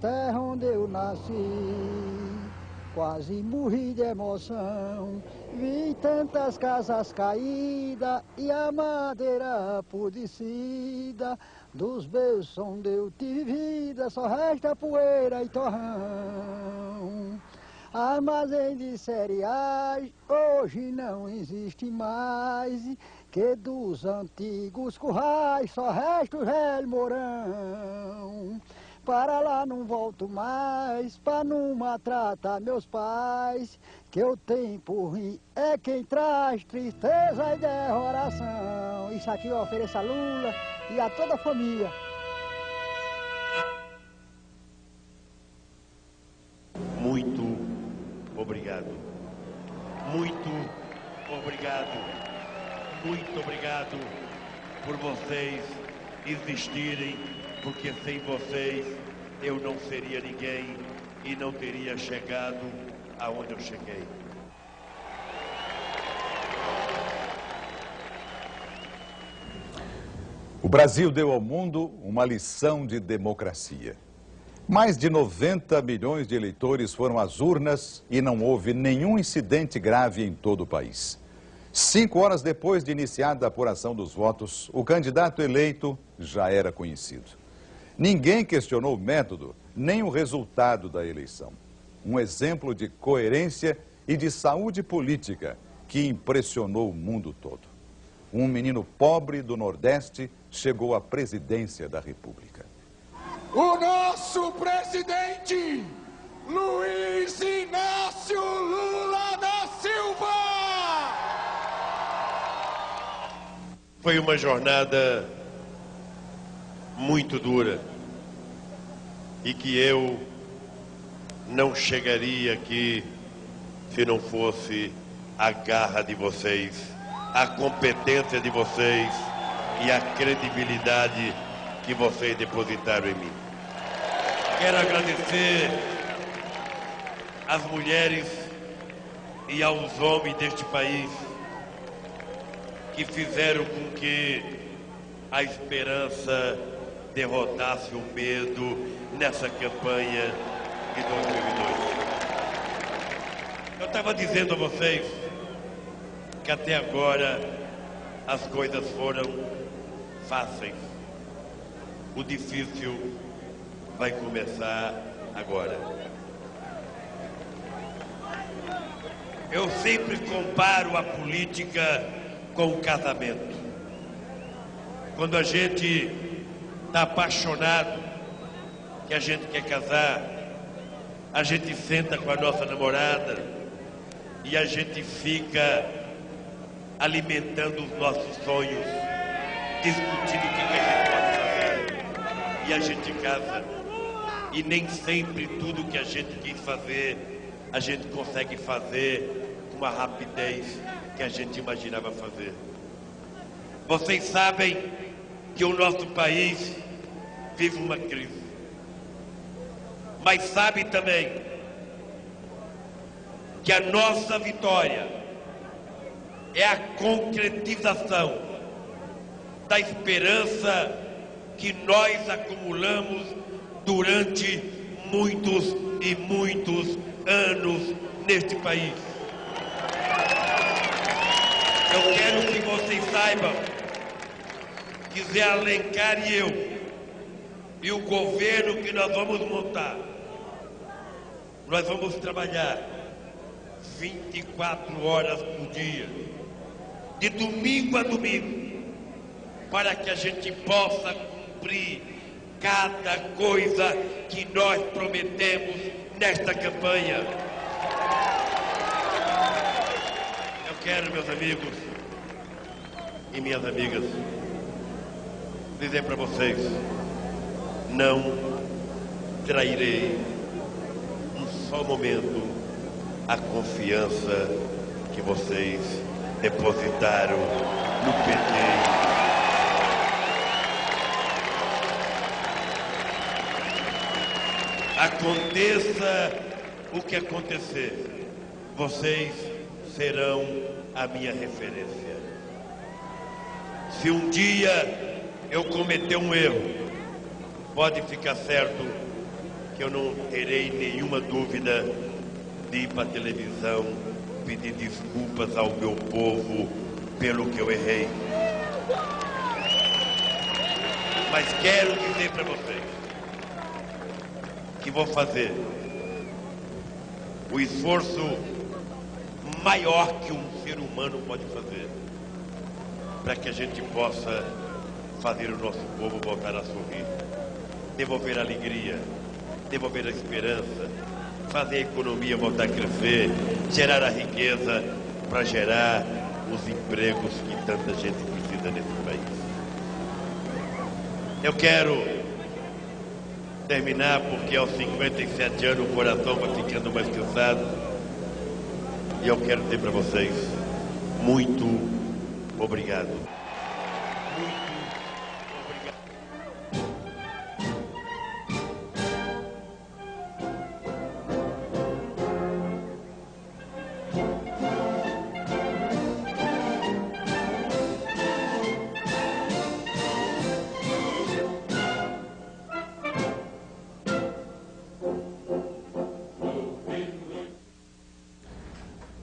terra onde eu nasci. Quase morri de emoção, vi tantas casas caídas e a madeira apodrecida. Dos berços onde eu tive vida, só resta poeira e torrão. Armazém de cereais hoje não existe mais, que dos antigos currais só resta o velho morão. Para lá não volto mais, para não maltratar meus pais, que o tempo ruim é quem traz tristeza e derroração. Isso aqui eu ofereço a Lula e a toda a família. Muito obrigado. Muito obrigado. Muito obrigado por vocês existirem, porque sem vocês eu não seria ninguém e não teria chegado aonde eu cheguei. O Brasil deu ao mundo uma lição de democracia. Mais de 90 milhões de eleitores foram às urnas e não houve nenhum incidente grave em todo o país. 5 horas depois de iniciada a apuração dos votos, o candidato eleito já era conhecido. Ninguém questionou o método, nem o resultado da eleição. Um exemplo de coerência e de saúde política que impressionou o mundo todo. Um menino pobre do Nordeste chegou à presidência da República. O nosso presidente, Luiz Inácio Lula da Silva! Foi uma jornada muito dura e que eu não chegaria aqui se não fosse a garra de vocês, a competência de vocês e a credibilidade que vocês depositaram em mim. Quero agradecer às mulheres e aos homens deste país que fizeram com que a esperança derrotasse o medo nessa campanha de 2002. Eu estava dizendo a vocês que até agora as coisas foram fáceis. O difícil vai começar agora. Eu sempre comparo a política com o casamento. Quando a gente está apaixonado, que a gente quer casar, a gente senta com a nossa namorada e a gente fica alimentando os nossos sonhos, discutindo o que a gente pode fazer. E a gente casa. E nem sempre tudo que a gente quis fazer, a gente consegue fazer com uma rapidez que a gente imaginava fazer. Vocês sabem que o nosso país vive uma crise. Mas sabe também que a nossa vitória é a concretização da esperança que nós acumulamos durante muitos e muitos anos neste país. Eu quero que vocês saibam que Zé Alencar e eu, e o governo que nós vamos montar, nós vamos trabalhar 24 horas por dia, de domingo a domingo, para que a gente possa cumprir cada coisa que nós prometemos nesta campanha. Eu quero, meus amigos e minhas amigas, dizer para vocês: não trairei um só momento a confiança que vocês depositaram no PT. Aconteça o que acontecer, vocês serão a minha referência. Se um dia eu cometer um erro, pode ficar certo que eu não terei nenhuma dúvida de ir para a televisão pedir desculpas ao meu povo pelo que eu errei. Mas quero dizer para vocês que vou fazer o esforço maior que um ser humano pode fazer para que a gente possa fazer o nosso povo voltar a sorrir, devolver a alegria, devolver a esperança, fazer a economia voltar a crescer, gerar a riqueza para gerar os empregos que tanta gente precisa nesse país. Eu quero terminar porque aos 57 anos o coração vai ficando mais cansado. E eu quero dizer para vocês, muito obrigado.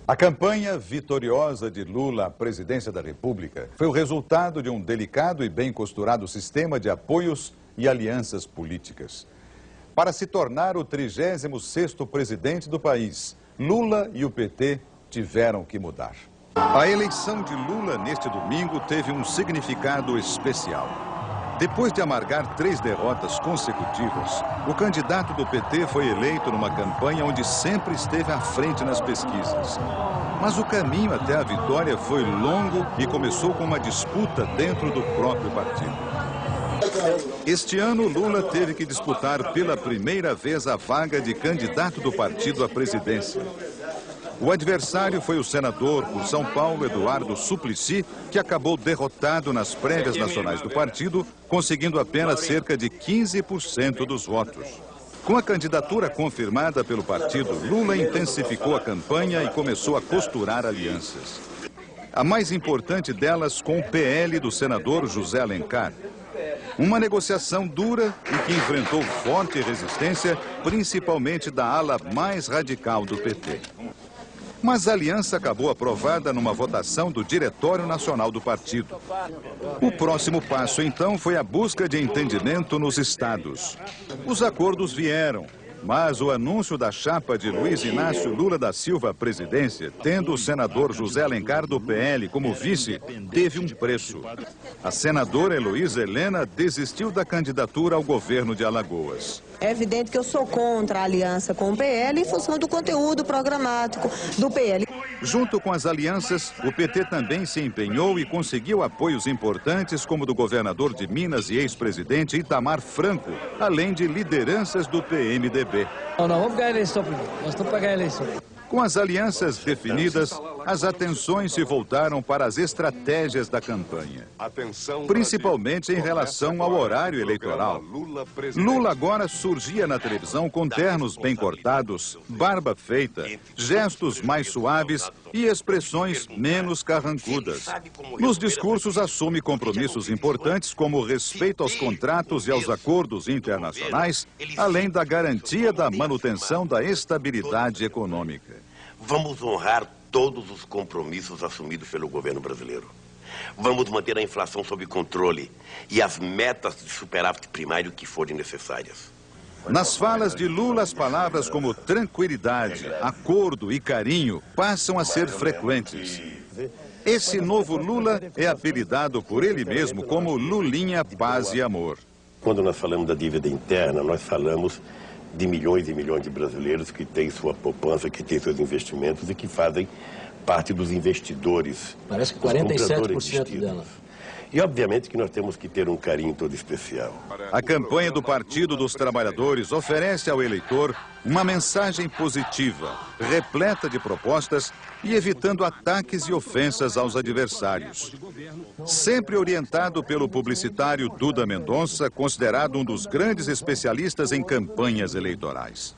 A campanha vitoriosa de Lula à presidência da República foi o resultado de um delicado e bem costurado sistema de apoios e alianças políticas. Para se tornar o 36º presidente do país, Lula e o PT tiveram que mudar. A eleição de Lula neste domingo teve um significado especial. Depois de amargar 3 derrotas consecutivas, o candidato do PT foi eleito numa campanha onde sempre esteve à frente nas pesquisas. Mas o caminho até a vitória foi longo e começou com uma disputa dentro do próprio partido. Este ano, Lula teve que disputar pela primeira vez a vaga de candidato do partido à presidência. O adversário foi o senador por São Paulo, Eduardo Suplicy, que acabou derrotado nas prévias nacionais do partido, conseguindo apenas cerca de 15% dos votos. Com a candidatura confirmada pelo partido, Lula intensificou a campanha e começou a costurar alianças. A mais importante delas com o PL do senador José Alencar. Uma negociação dura e que enfrentou forte resistência, principalmente da ala mais radical do PT. Mas a aliança acabou aprovada numa votação do Diretório Nacional do partido. O próximo passo, então, foi a busca de entendimento nos estados. Os acordos vieram, mas o anúncio da chapa de Luiz Inácio Lula da Silva à presidência, tendo o senador José Alencar do PL como vice, teve um preço. A senadora Heloísa Helena desistiu da candidatura ao governo de Alagoas. É evidente que eu sou contra a aliança com o PL em função do conteúdo programático do PL. Junto com as alianças, o PT também se empenhou e conseguiu apoios importantes como do governador de Minas e ex-presidente Itamar Franco, além de lideranças do PMDB. Não, vamos ganhar a eleição primeiro. Nós estamos para ganhar a eleição. Com as alianças definidas, as atenções se voltaram para as estratégias da campanha, principalmente em relação ao horário eleitoral. Lula agora surgia na televisão com ternos bem cortados, barba feita, gestos mais suaves e expressões menos carrancudas. Nos discursos assume compromissos importantes como o respeito aos contratos e aos acordos internacionais, além da garantia da manutenção da estabilidade econômica. Vamos honrar todos os compromissos assumidos pelo governo brasileiro. Vamos manter a inflação sob controle e as metas de superávit primário que forem necessárias. Nas falas de Lula, as palavras como tranquilidade, acordo e carinho passam a ser frequentes. Esse novo Lula é apelidado por ele mesmo como Lulinha Paz e Amor. Quando nós falamos da dívida interna, nós falamos de milhões e milhões de brasileiros que têm sua poupança, que têm seus investimentos e que fazem parte dos investidores. Parece que 47% delas. E, obviamente, que nós temos que ter um carinho todo especial. A campanha do Partido dos Trabalhadores oferece ao eleitor uma mensagem positiva, repleta de propostas e evitando ataques e ofensas aos adversários. Sempre orientado pelo publicitário Duda Mendonça, considerado um dos grandes especialistas em campanhas eleitorais.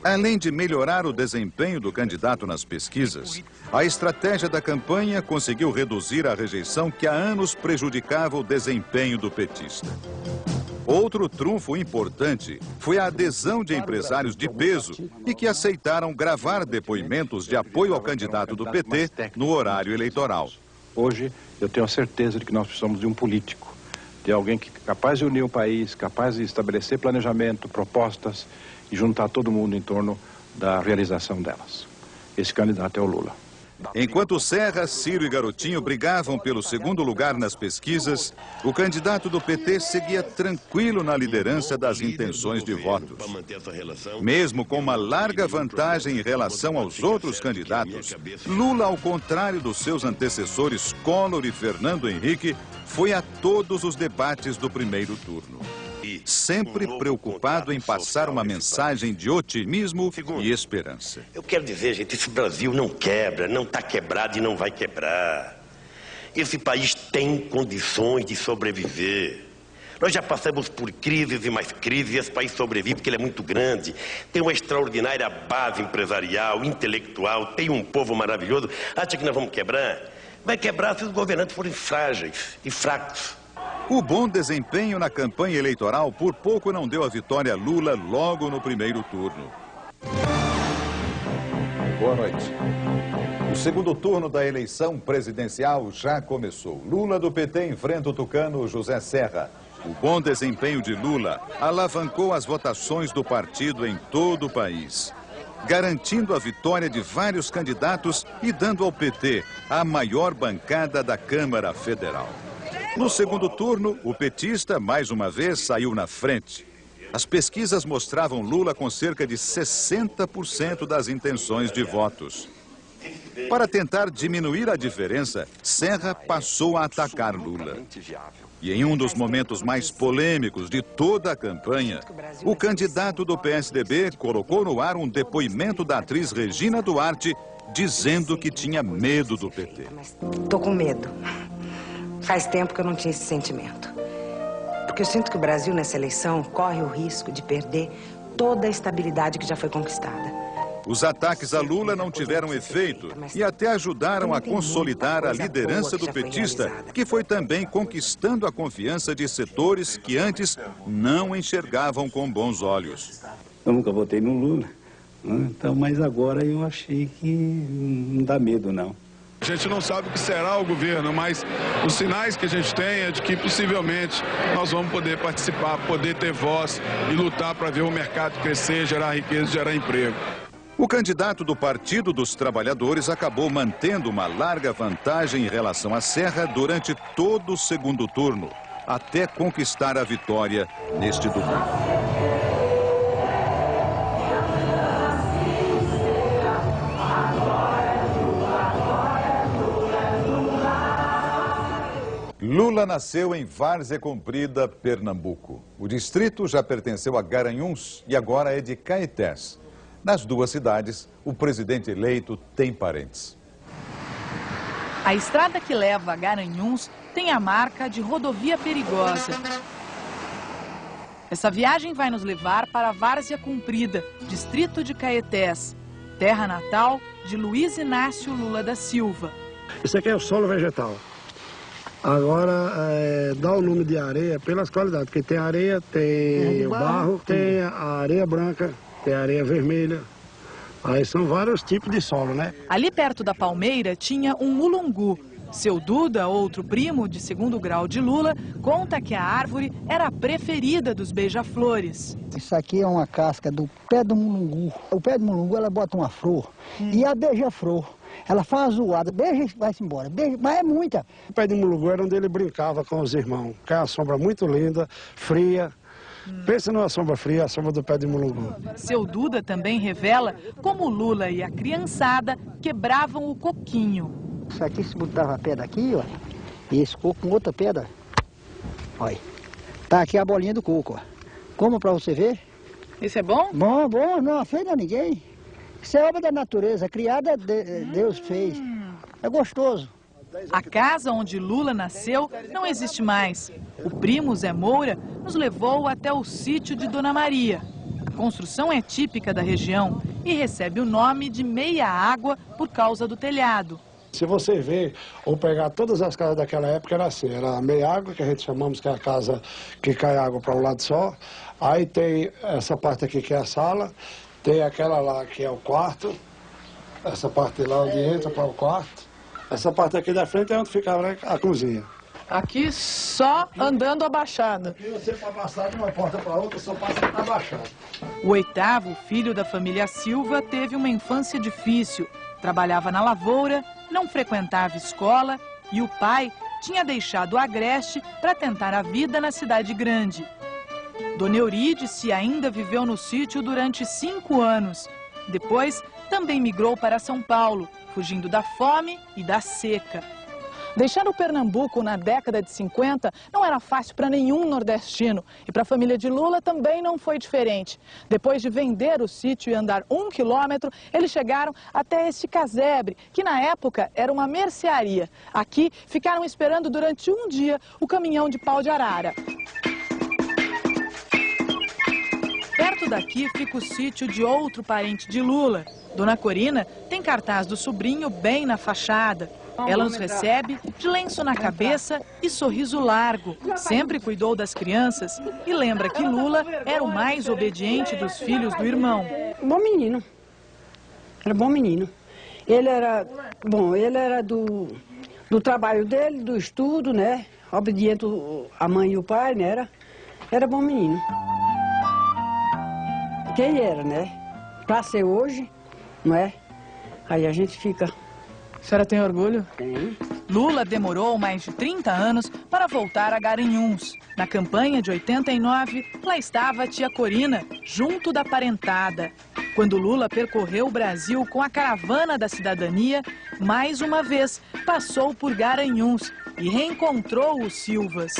Além de melhorar o desempenho do candidato nas pesquisas, a estratégia da campanha conseguiu reduzir a rejeição que há anos prejudicava o desempenho do petista. Outro trunfo importante foi a adesão de empresários de peso e que aceitaram gravar depoimentos de apoio ao candidato do PT no horário eleitoral. Hoje, eu tenho a certeza de que nós precisamos de um político, de alguém que é capaz de unir o país, capaz de estabelecer planejamento, propostas e juntar todo mundo em torno da realização delas. Esse candidato é o Lula. Enquanto Serra, Ciro e Garotinho brigavam pelo segundo lugar nas pesquisas, o candidato do PT seguia tranquilo na liderança das intenções de votos. Mesmo com uma larga vantagem em relação aos outros candidatos, Lula, ao contrário dos seus antecessores Collor e Fernando Henrique, foi a todos os debates do primeiro turno. Sempre preocupado em passar uma mensagem de otimismo e esperança. Eu quero dizer, gente, esse Brasil não quebra, não está quebrado e não vai quebrar. Esse país tem condições de sobreviver. Nós já passamos por crises e mais crises e esse país sobrevive porque ele é muito grande. Tem uma extraordinária base empresarial, intelectual, tem um povo maravilhoso. Acha que nós vamos quebrar? Vai quebrar se os governantes forem frágeis e fracos. O bom desempenho na campanha eleitoral por pouco não deu a vitória a Lula logo no primeiro turno. Boa noite. O segundo turno da eleição presidencial já começou. Lula do PT enfrenta o tucano José Serra. O bom desempenho de Lula alavancou as votações do partido em todo o país, garantindo a vitória de vários candidatos e dando ao PT a maior bancada da Câmara Federal. No segundo turno, o petista, mais uma vez, saiu na frente. As pesquisas mostravam Lula com cerca de 60% das intenções de votos. Para tentar diminuir a diferença, Serra passou a atacar Lula. E em um dos momentos mais polêmicos de toda a campanha, o candidato do PSDB colocou no ar um depoimento da atriz Regina Duarte, dizendo que tinha medo do PT. Tô com medo. Faz tempo que eu não tinha esse sentimento. Porque eu sinto que o Brasil, nessa eleição, corre o risco de perder toda a estabilidade que já foi conquistada. Os ataques a Lula não tiveram efeito e até ajudaram a consolidar a liderança do petista, que foi também conquistando a confiança de setores que antes não enxergavam com bons olhos. Eu nunca votei no Lula, então, mas agora eu achei que não dá medo, não. A gente não sabe o que será o governo, mas os sinais que a gente tem é de que possivelmente nós vamos poder participar, poder ter voz e lutar para ver o mercado crescer, gerar riqueza, gerar emprego. O candidato do Partido dos Trabalhadores acabou mantendo uma larga vantagem em relação a Serra durante todo o segundo turno, até conquistar a vitória neste domingo. Lula nasceu em Várzea Comprida, Pernambuco. O distrito já pertenceu a Garanhuns e agora é de Caetés. Nas duas cidades, o presidente eleito tem parentes. A estrada que leva a Garanhuns tem a marca de rodovia perigosa. Essa viagem vai nos levar para Várzea Comprida, distrito de Caetés, terra natal de Luiz Inácio Lula da Silva. Isso aqui é o solo vegetal. Agora, dá o nome de areia pelas qualidades, porque tem areia, tem o barro, tem a areia branca, tem a areia vermelha. Aí são vários tipos de solo, né? Ali perto da Palmeira tinha um mulungu. Seu Duda, outro primo de segundo grau de Lula, conta que a árvore era a preferida dos beija-flores. Isso aqui é uma casca do pé do mulungu. O pé do mulungu, ela bota uma flor e a beija-flor. Ela faz uma zoada, beija e vai-se embora, beija, mas é muita. O pé de mulungu era onde ele brincava com os irmãos, que é uma sombra muito linda, fria. Pensa numa sombra fria, a sombra do pé de mulungu. Seu Duda também revela como Lula e a criançada quebravam o coquinho. Isso aqui se botava a pedra aqui, ó, e esse coco com outra pedra. Olha, tá aqui a bolinha do coco, ó. Como pra você ver? Isso é bom? Bom, bom, não ofende a ninguém. Isso é obra da natureza, criada, Deus fez. É gostoso. A casa onde Lula nasceu não existe mais. O primo Zé Moura nos levou até o sítio de Dona Maria. A construção é típica da região e recebe o nome de Meia Água por causa do telhado. Se você ver ou pegar todas as casas daquela época, era assim, era a meia água, que a gente chamamos que é a casa que cai água para um lado só. Aí tem essa parte aqui que é a sala, tem aquela lá que é o quarto, essa parte lá onde entra para o quarto. Essa parte aqui da frente é onde ficava, né, a cozinha. Aqui só andando abaixado. Aqui você para passar de uma porta para outra só passa abaixado. O 8º filho da família Silva teve uma infância difícil. Trabalhava na lavoura, não frequentava escola e o pai tinha deixado o Agreste para tentar a vida na cidade grande. Dona Eurídice ainda viveu no sítio durante 5 anos. Depois, também migrou para São Paulo, fugindo da fome e da seca. Deixar o Pernambuco na década de 50 não era fácil para nenhum nordestino. E para a família de Lula também não foi diferente. Depois de vender o sítio e andar 1 quilômetro, eles chegaram até este casebre, que na época era uma mercearia. Aqui ficaram esperando durante um dia o caminhão de pau de arara. Perto daqui fica o sítio de outro parente de Lula. Dona Corina tem cartaz do sobrinho bem na fachada. Ela nos recebe de lenço na cabeça e sorriso largo. Sempre cuidou das crianças e lembra que Lula era o mais obediente dos filhos do irmão. Bom menino. Era bom menino. Ele era, bom, ele era do trabalho dele, do estudo, né? Obediente à mãe e o pai, né? Era bom menino. Quem era, né? Pra ser hoje, não é? Aí a gente fica... A senhora tem orgulho? Tem. Lula demorou mais de 30 anos para voltar a Garanhuns. Na campanha de 89, lá estava a tia Corina, junto da parentada. Quando Lula percorreu o Brasil com a caravana da cidadania, mais uma vez passou por Garanhuns e reencontrou os Silvas.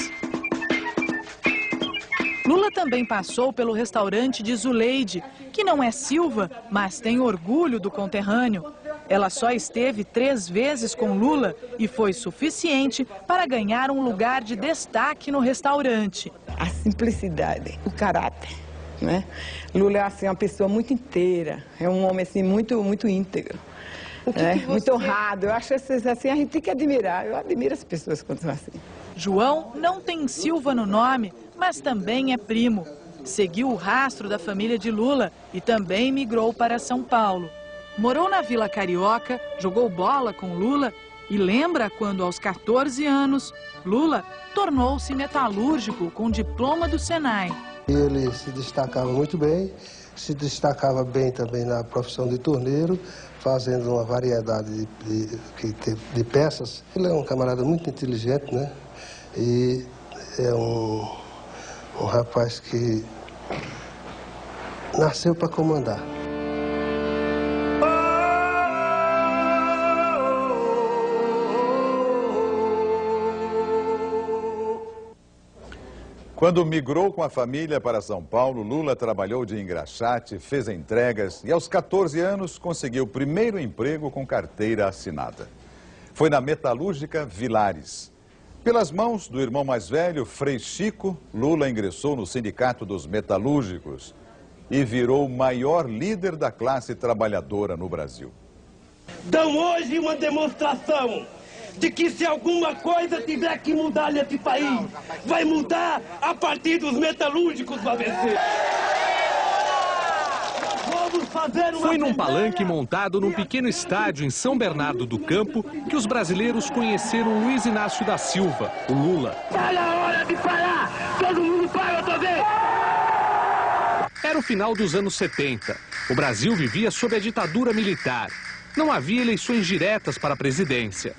Lula também passou pelo restaurante de Zuleide, que não é Silva, mas tem orgulho do conterrâneo. Ela só esteve 3 vezes com Lula e foi suficiente para ganhar um lugar de destaque no restaurante. A simplicidade, o caráter, né? Lula é assim, uma pessoa muito inteira, é um homem assim, muito íntegro, muito honrado. Eu acho assim, a gente tem que admirar, eu admiro as pessoas quando são assim. João não tem Silva no nome, mas também é primo. Seguiu o rastro da família de Lula e também migrou para São Paulo. Morou na Vila Carioca, jogou bola com Lula e lembra quando, aos 14 anos, Lula tornou-se metalúrgico com diploma do Senai. Ele se destacava muito bem, se destacava bem também na profissão de torneiro, fazendo uma variedade de peças. Ele é um camarada muito inteligente, né? E é um rapaz que nasceu para comandar. Quando migrou com a família para São Paulo, Lula trabalhou de engraxate, fez entregas e aos 14 anos conseguiu o primeiro emprego com carteira assinada. Foi na metalúrgica Vilares. Pelas mãos do irmão mais velho, Frei Chico, Lula ingressou no Sindicato dos Metalúrgicos e virou o maior líder da classe trabalhadora no Brasil. Dão hoje uma demonstração de que se alguma coisa tiver que mudar nesse país, vai mudar a partir dos metalúrgicos para vencer. Foi num palanque montado num pequeno estádio em São Bernardo do Campo que os brasileiros conheceram Luiz Inácio da Silva, o Lula. Está na hora de parar! Todo mundo para outra vez! Era o final dos anos 70. O Brasil vivia sob a ditadura militar. Não havia eleições diretas para a presidência.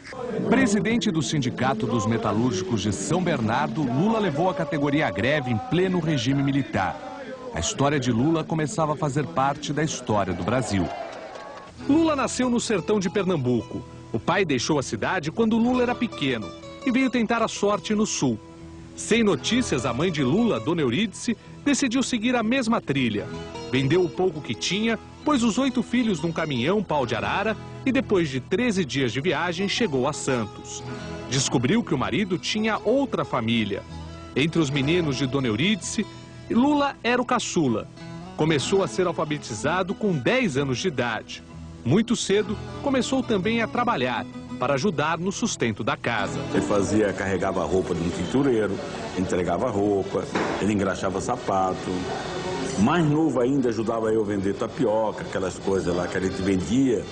Presidente do Sindicato dos Metalúrgicos de São Bernardo, Lula levou a categoria à greve em pleno regime militar. A história de Lula começava a fazer parte da história do Brasil. Lula nasceu no sertão de Pernambuco. O pai deixou a cidade quando Lula era pequeno e veio tentar a sorte no sul. Sem notícias, a mãe de Lula, Dona Eurídice, decidiu seguir a mesma trilha. Vendeu o pouco que tinha, pôs os 8 filhos num caminhão pau de arara e depois de 13 dias de viagem chegou a Santos. Descobriu que o marido tinha outra família. Entre os meninos de Dona Eurídice, Lula era o caçula. Começou a ser alfabetizado com 10 anos de idade. Muito cedo, começou também a trabalhar. para ajudar no sustento da casa. Ele carregava a roupa de um tintureiro, entregava roupa, ele engraxava sapato. Mais novo ainda, ajudava eu a vender tapioca, aquelas coisas lá que a gente vendia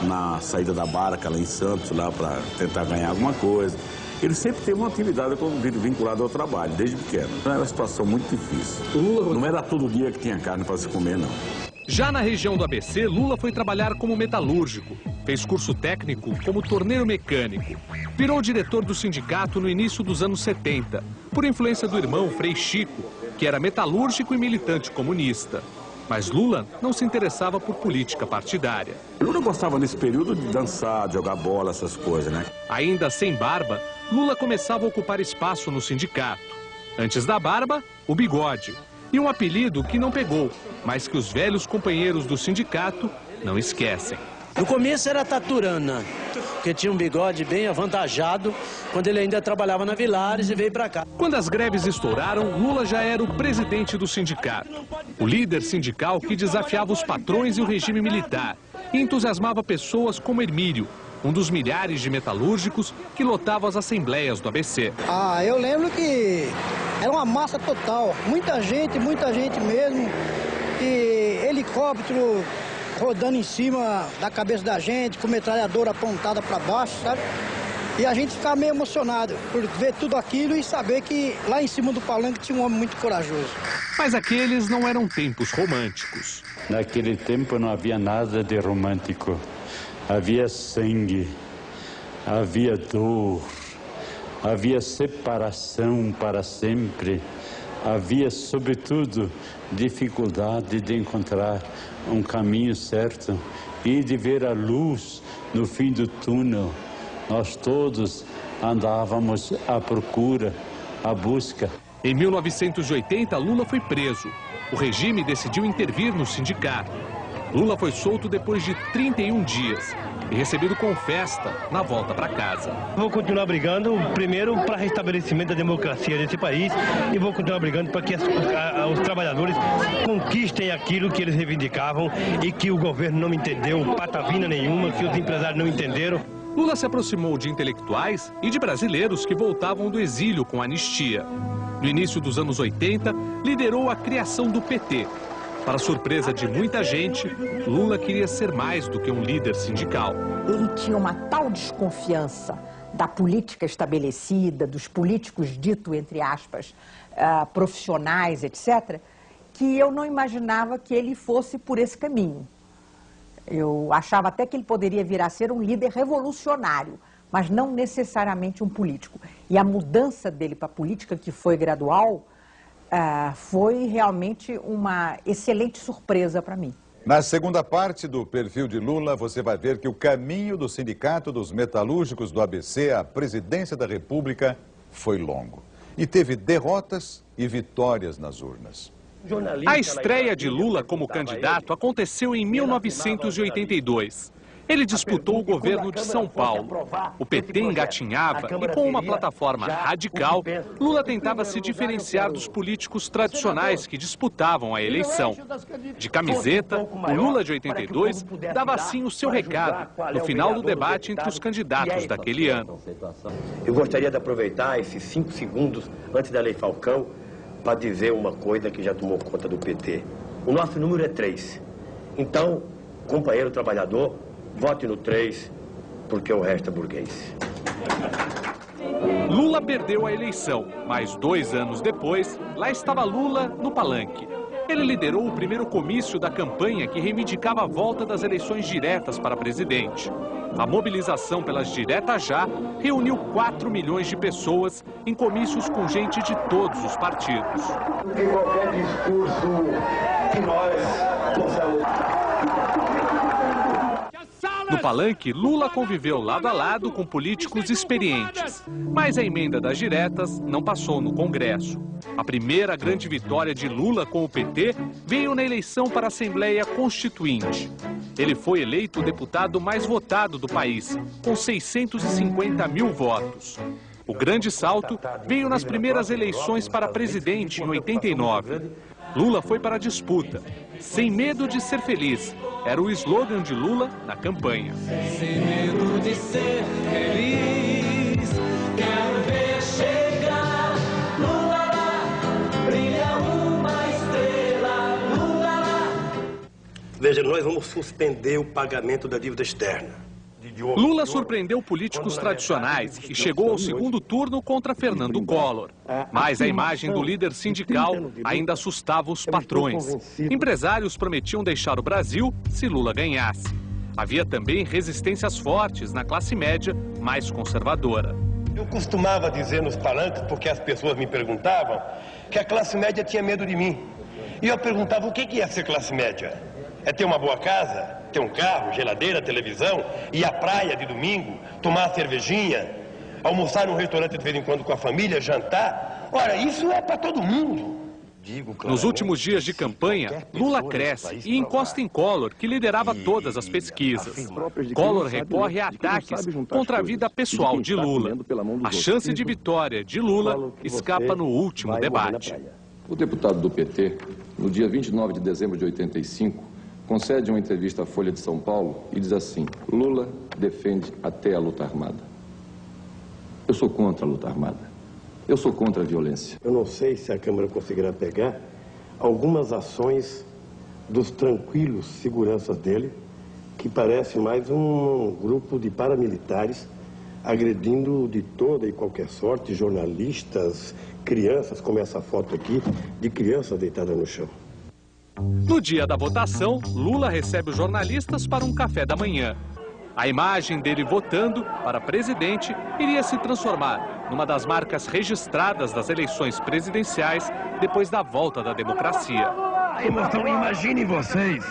na saída da barca lá em Santos, lá para tentar ganhar alguma coisa. Ele sempre teve uma atividade vinculada ao trabalho, desde pequeno. Era uma situação muito difícil. Não era todo dia que tinha carne para se comer, não. Já na região do ABC, Lula foi trabalhar como metalúrgico. Fez curso técnico como torneiro mecânico. Virou diretor do sindicato no início dos anos 70, por influência do irmão Frei Chico, que era metalúrgico e militante comunista. Mas Lula não se interessava por política partidária. Lula gostava nesse período de dançar, de jogar bola, essas coisas, né? Ainda sem barba, Lula começava a ocupar espaço no sindicato. Antes da barba, o bigode. E um apelido que não pegou, mas que os velhos companheiros do sindicato não esquecem. No começo era Taturana, porque tinha um bigode bem avantajado quando ele ainda trabalhava na Vilares e veio para cá. Quando as greves estouraram, Lula já era o presidente do sindicato. O líder sindical que desafiava os patrões e o regime militar e entusiasmava pessoas como Hermílio, um dos milhares de metalúrgicos que lotavam as assembleias do ABC. Eu lembro que era uma massa total, muita gente mesmo, e helicóptero rodando em cima da cabeça da gente, com metralhadora apontada para baixo, sabe? E a gente ficava meio emocionado por ver tudo aquilo e saber que lá em cima do palanque tinha um homem muito corajoso. Mas aqueles não eram tempos românticos. Naquele tempo não havia nada de romântico. Havia sangue, havia dor, havia separação para sempre, havia, sobretudo, dificuldade de encontrar um caminho certo e de ver a luz no fim do túnel. Nós todos andávamos à procura, à busca. Em 1980, Lula foi preso. O regime decidiu intervir no sindicato. Lula foi solto depois de 31 dias e recebido com festa na volta para casa. Vou continuar brigando, primeiro, para restabelecimento da democracia desse país e vou continuar brigando para que os trabalhadores conquistem aquilo que eles reivindicavam e que o governo não entendeu, patavina nenhuma, que os empresários não entenderam. Lula se aproximou de intelectuais e de brasileiros que voltavam do exílio com anistia. No início dos anos 80, liderou a criação do PT. Para surpresa de muita gente, Lula queria ser mais do que um líder sindical. Ele tinha uma tal desconfiança da política estabelecida, dos políticos dito, entre aspas, profissionais, etc., que eu não imaginava que ele fosse por esse caminho. Eu achava até que ele poderia vir a ser um líder revolucionário, mas não necessariamente um político. E a mudança dele para a política, que foi gradual, foi realmente uma excelente surpresa para mim. Na segunda parte do perfil de Lula, você vai ver que o caminho do Sindicato dos Metalúrgicos do ABC à presidência da República foi longo. E teve derrotas e vitórias nas urnas. A estreia de Lula como candidato aconteceu em 1982. Ele disputou o governo de São Paulo. O PT engatinhava e, com uma plataforma radical, Lula tentava se diferenciar dos políticos tradicionais que disputavam a eleição. De camiseta, o Lula de 82 dava assim o seu recado no final do debate entre os candidatos daquele ano. Eu gostaria de aproveitar esses 5 segundos antes da Lei Falcão para dizer uma coisa que já tomou conta do PT. O nosso número é 3. Então, companheiro trabalhador, vote no 3, porque o resto é burguês. Lula perdeu a eleição, mas 2 anos depois, lá estava Lula no palanque. Ele liderou o primeiro comício da campanha que reivindicava a volta das eleições diretas para presidente. A mobilização pelas diretas já reuniu 4 milhões de pessoas em comícios com gente de todos os partidos. Em qualquer discurso que nós possamos... No palanque, Lula conviveu lado a lado com políticos experientes, mas a emenda das diretas não passou no Congresso. A primeira grande vitória de Lula com o PT veio na eleição para a Assembleia Constituinte. Ele foi eleito o deputado mais votado do país, com 650 mil votos. O grande salto veio nas primeiras eleições para presidente em 89. Lula foi para a disputa, sem medo de ser feliz. era o slogan de Lula na campanha. Sem medo de ser feliz, quero ver chegar Lula lá, brilha uma estrela, Lula lá. Veja, nós vamos suspender o pagamento da dívida externa. Lula surpreendeu políticos tradicionais e chegou ao segundo turno contra Fernando Collor. Mas a imagem do líder sindical ainda assustava os patrões. Empresários prometiam deixar o Brasil se Lula ganhasse. Havia também resistências fortes na classe média mais conservadora. Eu costumava dizer nos palanques, porque as pessoas me perguntavam, que a classe média tinha medo de mim. E eu perguntava o que é ser classe média? É ter uma boa casa, ter um carro, geladeira, televisão, ir à praia de domingo, tomar uma cervejinha, almoçar num restaurante de vez em quando com a família, jantar. Ora, isso é para todo mundo. Nos últimos dias de campanha, Lula cresce e encosta em Collor, que liderava todas as pesquisas. Collor recorre a ataques contra a vida pessoal de Lula. A chance de vitória de Lula escapa no último debate. O deputado do PT, no dia 29 de dezembro de 85, concede uma entrevista à Folha de São Paulo e diz assim: Lula defende até a luta armada. Eu sou contra a luta armada. Eu sou contra a violência. Eu não sei se a Câmara conseguirá pegar algumas ações dos tranquilos seguranças dele, que parece mais um grupo de paramilitares agredindo de toda e qualquer sorte jornalistas, crianças, como essa foto aqui, de crianças deitadas no chão. No dia da votação, Lula recebe os jornalistas para um café da manhã. A imagem dele votando para presidente iria se transformar numa das marcas registradas das eleições presidenciais depois da volta da democracia. Então, imaginem vocês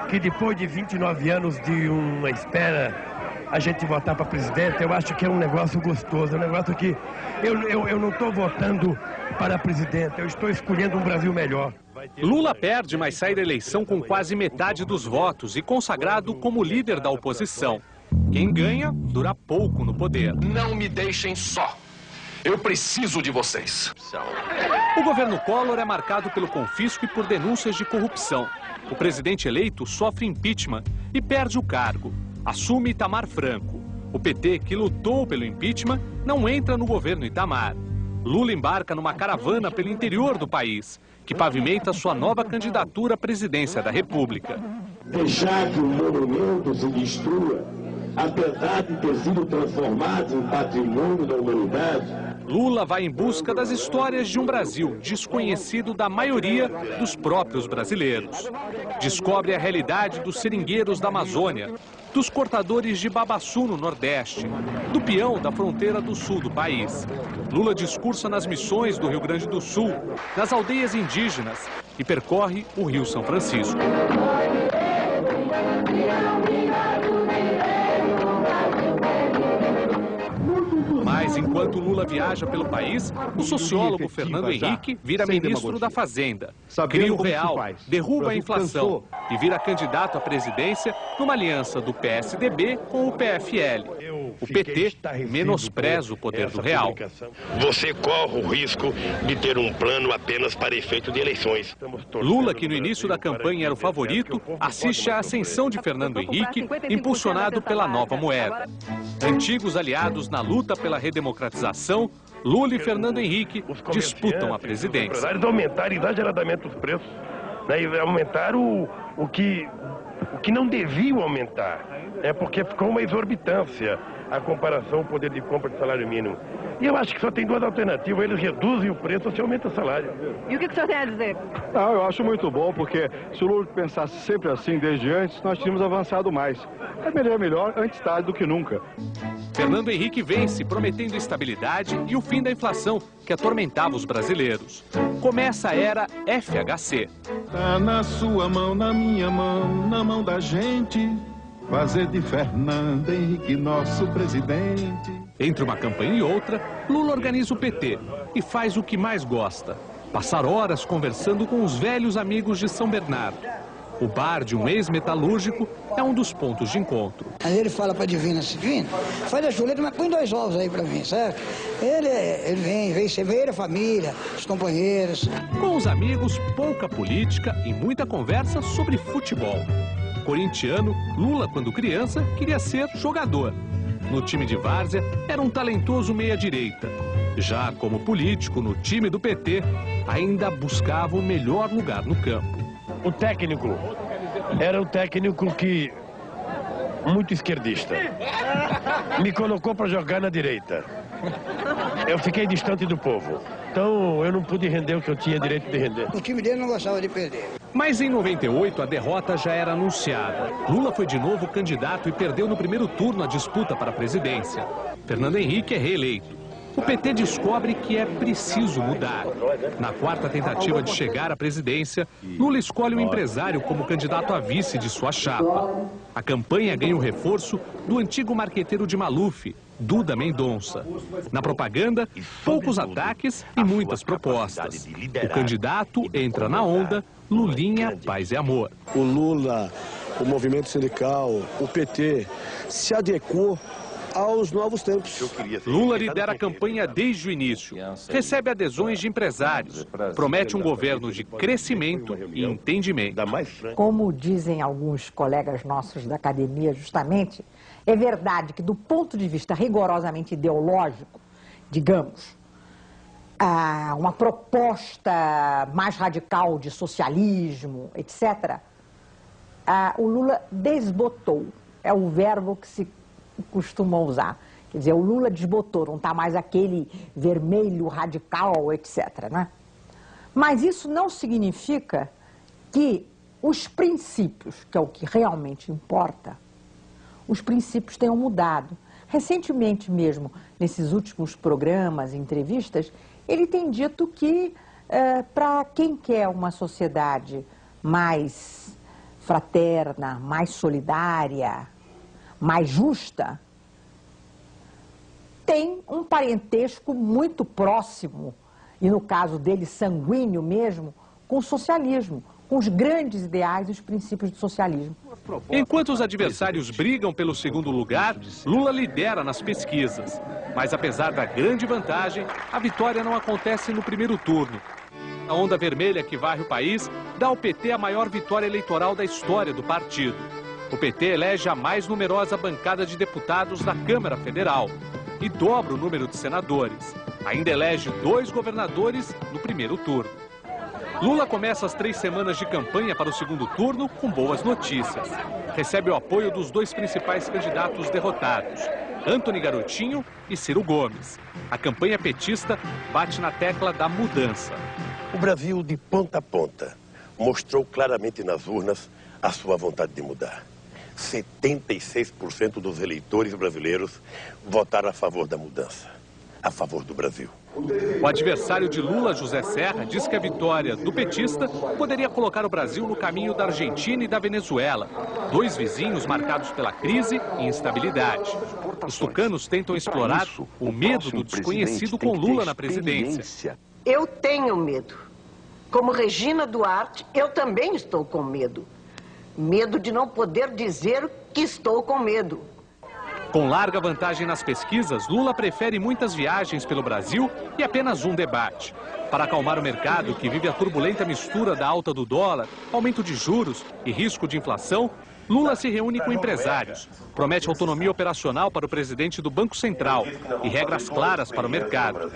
que depois de 29 anos de uma espera, a gente votar para presidente, eu acho que é um negócio gostoso, é um negócio que eu não estou votando para presidente, eu estou escolhendo um Brasil melhor. Lula perde, mas sai da eleição com quase metade dos votos e consagrado como líder da oposição. Quem ganha dura pouco no poder. Não me deixem só. Eu preciso de vocês. O governo Collor é marcado pelo confisco e por denúncias de corrupção. O presidente eleito sofre impeachment e perde o cargo. Assume Itamar Franco. O PT, que lutou pelo impeachment, não entra no governo Itamar. Lula embarca numa caravana pelo interior do país, que pavimenta sua nova candidatura à presidência da República. Deixar que o monumento se destrua, apesar de ter sido transformado em patrimônio da humanidade. Lula vai em busca das histórias de um Brasil desconhecido da maioria dos próprios brasileiros. Descobre a realidade dos seringueiros da Amazônia, dos cortadores de babaçu no Nordeste, do peão da fronteira do sul do país. Lula discursa nas missões do Rio Grande do Sul, nas aldeias indígenas e percorre o Rio São Francisco. Mas enquanto Lula viaja pelo país, o sociólogo Fernando Henrique vira ministro da Fazenda, cria o real, derruba a inflação e vira candidato à presidência numa aliança do PSDB com o PFL. O PT menospreza o poder do real. Você corre o risco de ter um plano apenas para efeito de eleições. Lula, que no início da campanha era o favorito, assiste à ascensão de Fernando Henrique, impulsionado pela nova moeda. Antigos aliados na luta pela redemocratização, Lula e Fernando Henrique disputam a presidência. Os empresários aumentaram exageradamente os preços, né, e aumentaram o que não deviam aumentar, porque ficou uma exorbitância a comparação, o poder de compra de salário mínimo. E eu acho que só tem duas alternativas: eles reduzem o preço ou se aumenta o salário. E o que o senhor tem a dizer? Não, eu acho muito bom, porque se o Lula pensasse sempre assim desde antes, nós tínhamos avançado mais. É melhor antes tarde do que nunca. Fernando Henrique vence, prometendo estabilidade e o fim da inflação que atormentava os brasileiros. Começa a era FHC. Tá na sua mão, na minha mão, na mão da gente, fazer de Fernando Henrique nosso presidente. Entre uma campanha e outra, Lula organiza o PT e faz o que mais gosta: passar horas conversando com os velhos amigos de São Bernardo. O bar de um ex-metalúrgico é um dos pontos de encontro. Aí ele fala para a Divina assim: Divina, faz a chuleta, mas põe 2 ovos aí para mim, certo? Ele vem a família, os companheiros. Com os amigos, pouca política e muita conversa sobre futebol. corintiano, Lula, quando criança, queria ser jogador. No time de várzea, era um talentoso meia-direita. Já como político, no time do PT, ainda buscava o melhor lugar no campo. O técnico era um técnico que muito esquerdista. Me colocou para jogar na direita. Eu fiquei distante do povo. Então eu não pude render o que eu tinha direito de render. O time dele não gostava de perder. Mas em 98 a derrota já era anunciada. Lula foi de novo candidato e perdeu no primeiro turno a disputa para a presidência. Fernando Henrique é reeleito. O PT descobre que é preciso mudar. Na quarta tentativa de chegar à presidência, Lula escolhe um empresário como candidato a vice de sua chapa. A campanha ganha o reforço do antigo marqueteiro de Maluf, Duda Mendonça. Na propaganda, poucos ataques e muitas propostas. O candidato entra na onda, Lulinha, paz e amor. O Lula, o movimento sindical, o PT se adequou aos novos tempos. Lula lidera a campanha desde o início. Recebe adesões de empresários. Promete um governo de crescimento e entendimento. Como dizem alguns colegas nossos da academia, justamente, é verdade que do ponto de vista rigorosamente ideológico, digamos, uma proposta mais radical de socialismo, etc., o Lula desbotou. É o verbo que se costuma usar. Quer dizer, o Lula desbotou, não está mais aquele vermelho radical, etc., né? Mas isso não significa que os princípios, que é o que realmente importa, os princípios tenham mudado. Recentemente mesmo, nesses últimos programas, entrevistas, ele tem dito que para quem quer uma sociedade mais fraterna, mais solidária, mais justa, tem um parentesco muito próximo, e no caso dele sanguíneo mesmo, com o socialismo, com os grandes ideais e os princípios do socialismo. Enquanto os adversários brigam pelo segundo lugar, Lula lidera nas pesquisas. Mas apesar da grande vantagem, a vitória não acontece no primeiro turno. A onda vermelha que varre o país dá ao PT a maior vitória eleitoral da história do partido. O PT elege a mais numerosa bancada de deputados da Câmara Federal e dobra o número de senadores. Ainda elege 2 governadores no primeiro turno. Lula começa as 3 semanas de campanha para o segundo turno com boas notícias. Recebe o apoio dos 2 principais candidatos derrotados, Antony Garotinho e Ciro Gomes. A campanha petista bate na tecla da mudança. O Brasil, de ponta a ponta, mostrou claramente nas urnas a sua vontade de mudar. 76% dos eleitores brasileiros votaram a favor da mudança, a favor do Brasil. O adversário de Lula, José Serra, diz que a vitória do petista poderia colocar o Brasil no caminho da Argentina e da Venezuela, 2 vizinhos marcados pela crise e instabilidade. Os tucanos tentam explorar o medo do desconhecido com Lula na presidência. Eu tenho medo. Como Regina Duarte, eu também estou com medo. Medo de não poder dizer que estou com medo. Com larga vantagem nas pesquisas, Lula prefere muitas viagens pelo Brasil e apenas um debate. Para acalmar o mercado, que vive a turbulenta mistura da alta do dólar, aumento de juros e risco de inflação, Lula se reúne com empresários, promete autonomia operacional para o presidente do Banco Central e regras claras para o mercado.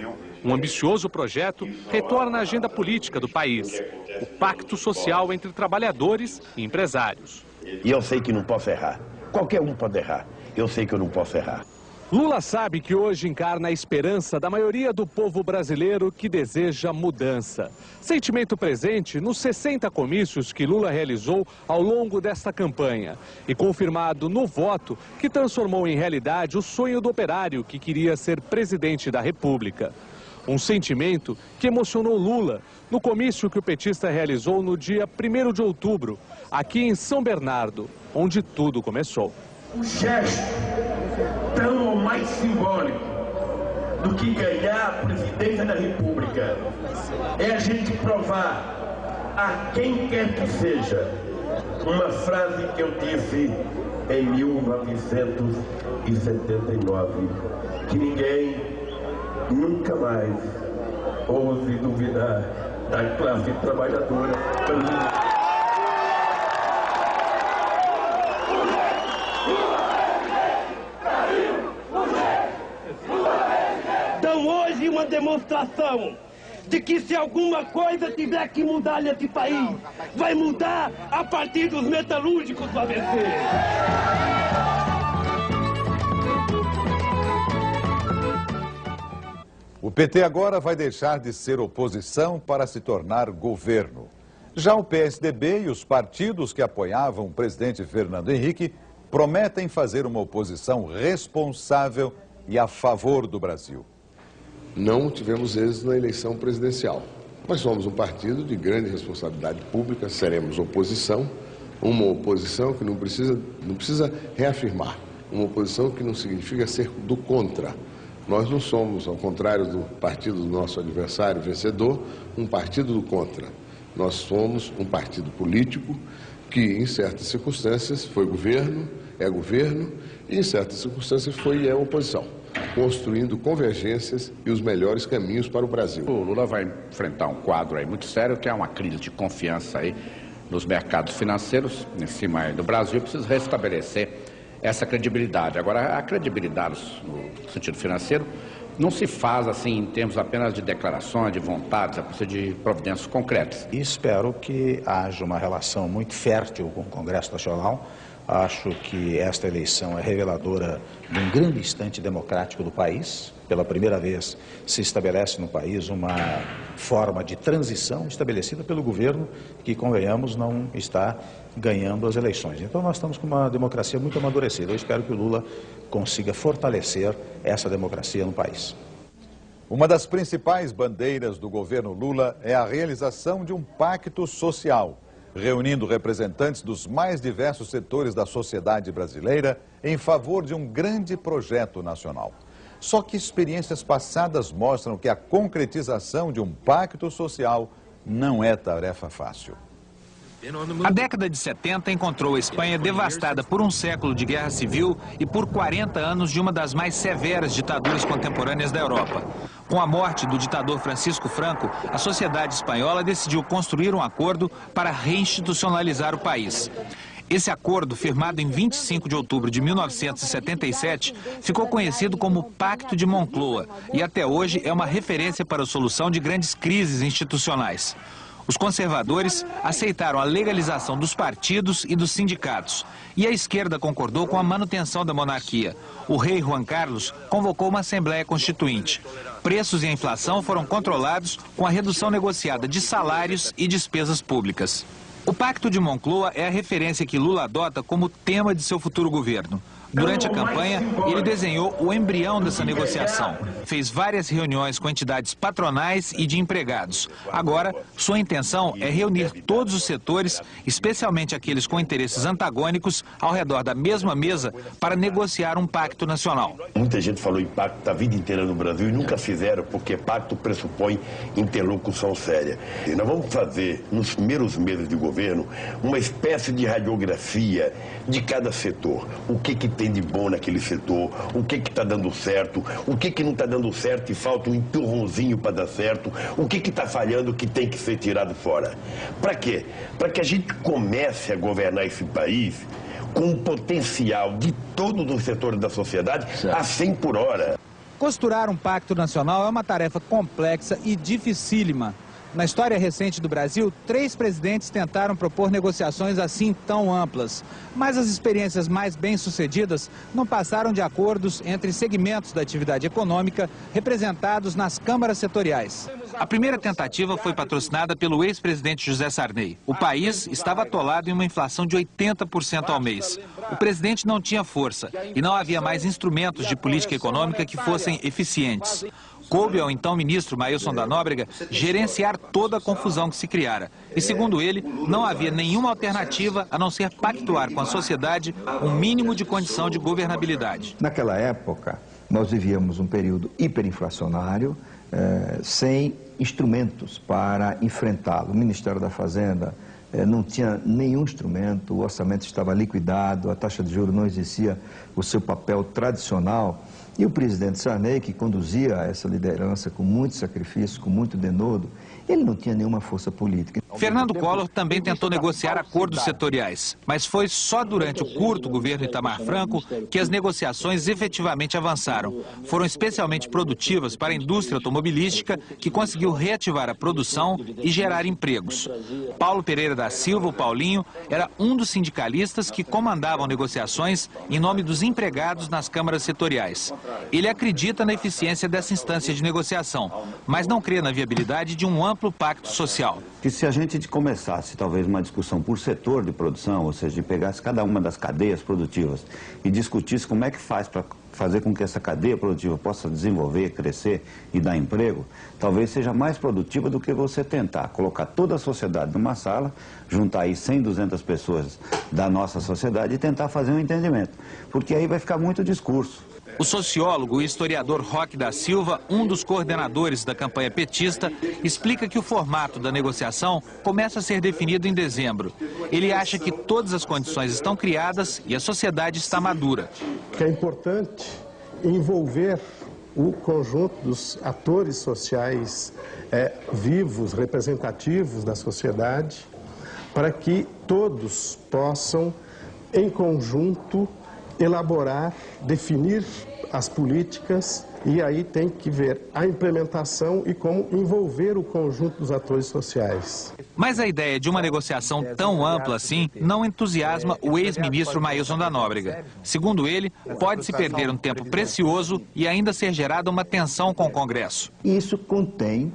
Um ambicioso projeto retorna à agenda política do país, o pacto social entre trabalhadores e empresários. E eu sei que não posso errar. Qualquer um pode errar. Eu sei que eu não posso errar. Lula sabe que hoje encarna a esperança da maioria do povo brasileiro que deseja mudança. Sentimento presente nos 60 comícios que Lula realizou ao longo desta campanha e confirmado no voto que transformou em realidade o sonho do operário que queria ser presidente da República. Um sentimento que emocionou Lula no comício que o petista realizou no dia 1º de outubro, aqui em São Bernardo, onde tudo começou. Um gesto tão ou mais simbólico do que ganhar a presidência da República é a gente provar a quem quer que seja uma frase que eu disse em 1979, que ninguém nunca mais ouse duvidar da classe trabalhadora brasileira. uma demonstração de que se alguma coisa tiver que mudar nesse país, vai mudar a partir dos metalúrgicos do ABC. O PT agora vai deixar de ser oposição para se tornar governo. Já o PSDB e os partidos que apoiavam o presidente Fernando Henrique prometem fazer uma oposição responsável e a favor do Brasil. Não tivemos êxito na eleição presidencial. Nós somos um partido de grande responsabilidade pública, seremos oposição, uma oposição que não precisa reafirmar, uma oposição que não significa ser do contra. Nós não somos, ao contrário do partido do nosso adversário vencedor, um partido do contra. Nós somos um partido político que, em certas circunstâncias, foi governo, é governo, e em certas circunstâncias foi e é oposição, construindo convergências e os melhores caminhos para o Brasil. O Lula vai enfrentar um quadro aí muito sério, que é uma crise de confiança aí nos mercados financeiros, em cima aí do Brasil, precisa restabelecer essa credibilidade. Agora, a credibilidade no sentido financeiro não se faz assim em termos apenas de declarações, de vontades, é preciso de providências concretas. E espero que haja uma relação muito fértil com o Congresso Nacional. Acho que esta eleição é reveladora de um grande instante democrático do país. Pela primeira vez se estabelece no país uma forma de transição estabelecida pelo governo que, convenhamos, não está ganhando as eleições. Então nós estamos com uma democracia muito amadurecida. Eu espero que o Lula consiga fortalecer essa democracia no país. Uma das principais bandeiras do governo Lula é a realização de um pacto social, reunindo representantes dos mais diversos setores da sociedade brasileira em favor de um grande projeto nacional. Só que experiências passadas mostram que a concretização de um pacto social não é tarefa fácil. A década de 70 encontrou a Espanha devastada por um século de guerra civil e por 40 anos de uma das mais severas ditaduras contemporâneas da Europa. Com a morte do ditador Francisco Franco, a sociedade espanhola decidiu construir um acordo para reinstitucionalizar o país. Esse acordo, firmado em 25 de outubro de 1977, ficou conhecido como Pacto de Moncloa e até hoje é uma referência para a solução de grandes crises institucionais. Os conservadores aceitaram a legalização dos partidos e dos sindicatos. E a esquerda concordou com a manutenção da monarquia. O rei Juan Carlos convocou uma Assembleia Constituinte. Preços e a inflação foram controlados com a redução negociada de salários e despesas públicas. O Pacto de Moncloa é a referência que Lula adota como tema de seu futuro governo. Durante a campanha, ele desenhou o embrião dessa negociação. Fez várias reuniões com entidades patronais e de empregados. Agora, sua intenção é reunir todos os setores, especialmente aqueles com interesses antagônicos, ao redor da mesma mesa para negociar um pacto nacional. Muita gente falou em pacto a vida inteira no Brasil e nunca fizeram, porque pacto pressupõe interlocução séria. E nós vamos fazer, nos primeiros meses de governo, uma espécie de radiografia de cada setor. O que tem de bom naquele setor, o que está dando certo, o que não está dando certo e falta um empurrãozinho para dar certo, o que está falhando que tem que ser tirado fora. Para quê? Para que a gente comece a governar esse país com um potencial de todos os setores da sociedade a 100 por hora. Costurar um pacto nacional é uma tarefa complexa e dificílima. Na história recente do Brasil, 3 presidentes tentaram propor negociações assim tão amplas. Mas as experiências mais bem-sucedidas não passaram de acordos entre segmentos da atividade econômica representados nas câmaras setoriais. A primeira tentativa foi patrocinada pelo ex-presidente José Sarney. O país estava atolado em uma inflação de 80% ao mês. O presidente não tinha força e não havia mais instrumentos de política econômica que fossem eficientes. Coube ao então ministro Mailson da Nóbrega gerenciar toda a confusão que se criara. E, segundo ele, não havia nenhuma alternativa a não ser pactuar com a sociedade um mínimo de condição de governabilidade. Naquela época, nós vivíamos um período hiperinflacionário, sem instrumentos para enfrentá-lo. O Ministério da Fazenda não tinha nenhum instrumento, o orçamento estava liquidado, a taxa de juros não exercia o seu papel tradicional. E o presidente Sarney, que conduzia essa liderança com muito sacrifício, com muito denodo, ele não tinha nenhuma força política. Fernando Collor também tentou negociar acordos setoriais, mas foi só durante o curto governo Itamar Franco que as negociações efetivamente avançaram. Foram especialmente produtivas para a indústria automobilística, que conseguiu reativar a produção e gerar empregos. Paulo Pereira da Silva, o Paulinho, era um dos sindicalistas que comandavam negociações em nome dos empregados nas câmaras setoriais. Ele acredita na eficiência dessa instância de negociação, mas não crê na viabilidade de um amplo pacto social. Que se a gente começasse talvez uma discussão por setor de produção, ou seja, de pegasse cada uma das cadeias produtivas e discutisse como é que faz para fazer com que essa cadeia produtiva possa desenvolver, crescer e dar emprego, talvez seja mais produtiva do que você tentar colocar toda a sociedade numa sala, juntar aí 100, 200 pessoas da nossa sociedade e tentar fazer um entendimento, porque aí vai ficar muito discurso. O sociólogo e historiador Roque da Silva, um dos coordenadores da campanha petista, explica que o formato da negociação começa a ser definido em dezembro. Ele acha que todas as condições estão criadas e a sociedade está madura. É importante envolver o conjunto dos atores sociais vivos, representativos da sociedade, para que todos possam, em conjunto, elaborar, definir as políticas, e aí tem que ver a implementação e como envolver o conjunto dos atores sociais. Mas a ideia de uma negociação tão ampla assim não entusiasma o ex-ministro Maílson da Nóbrega. Segundo ele, pode-se perder um tempo precioso e ainda ser gerada uma tensão com o Congresso. Isso contém,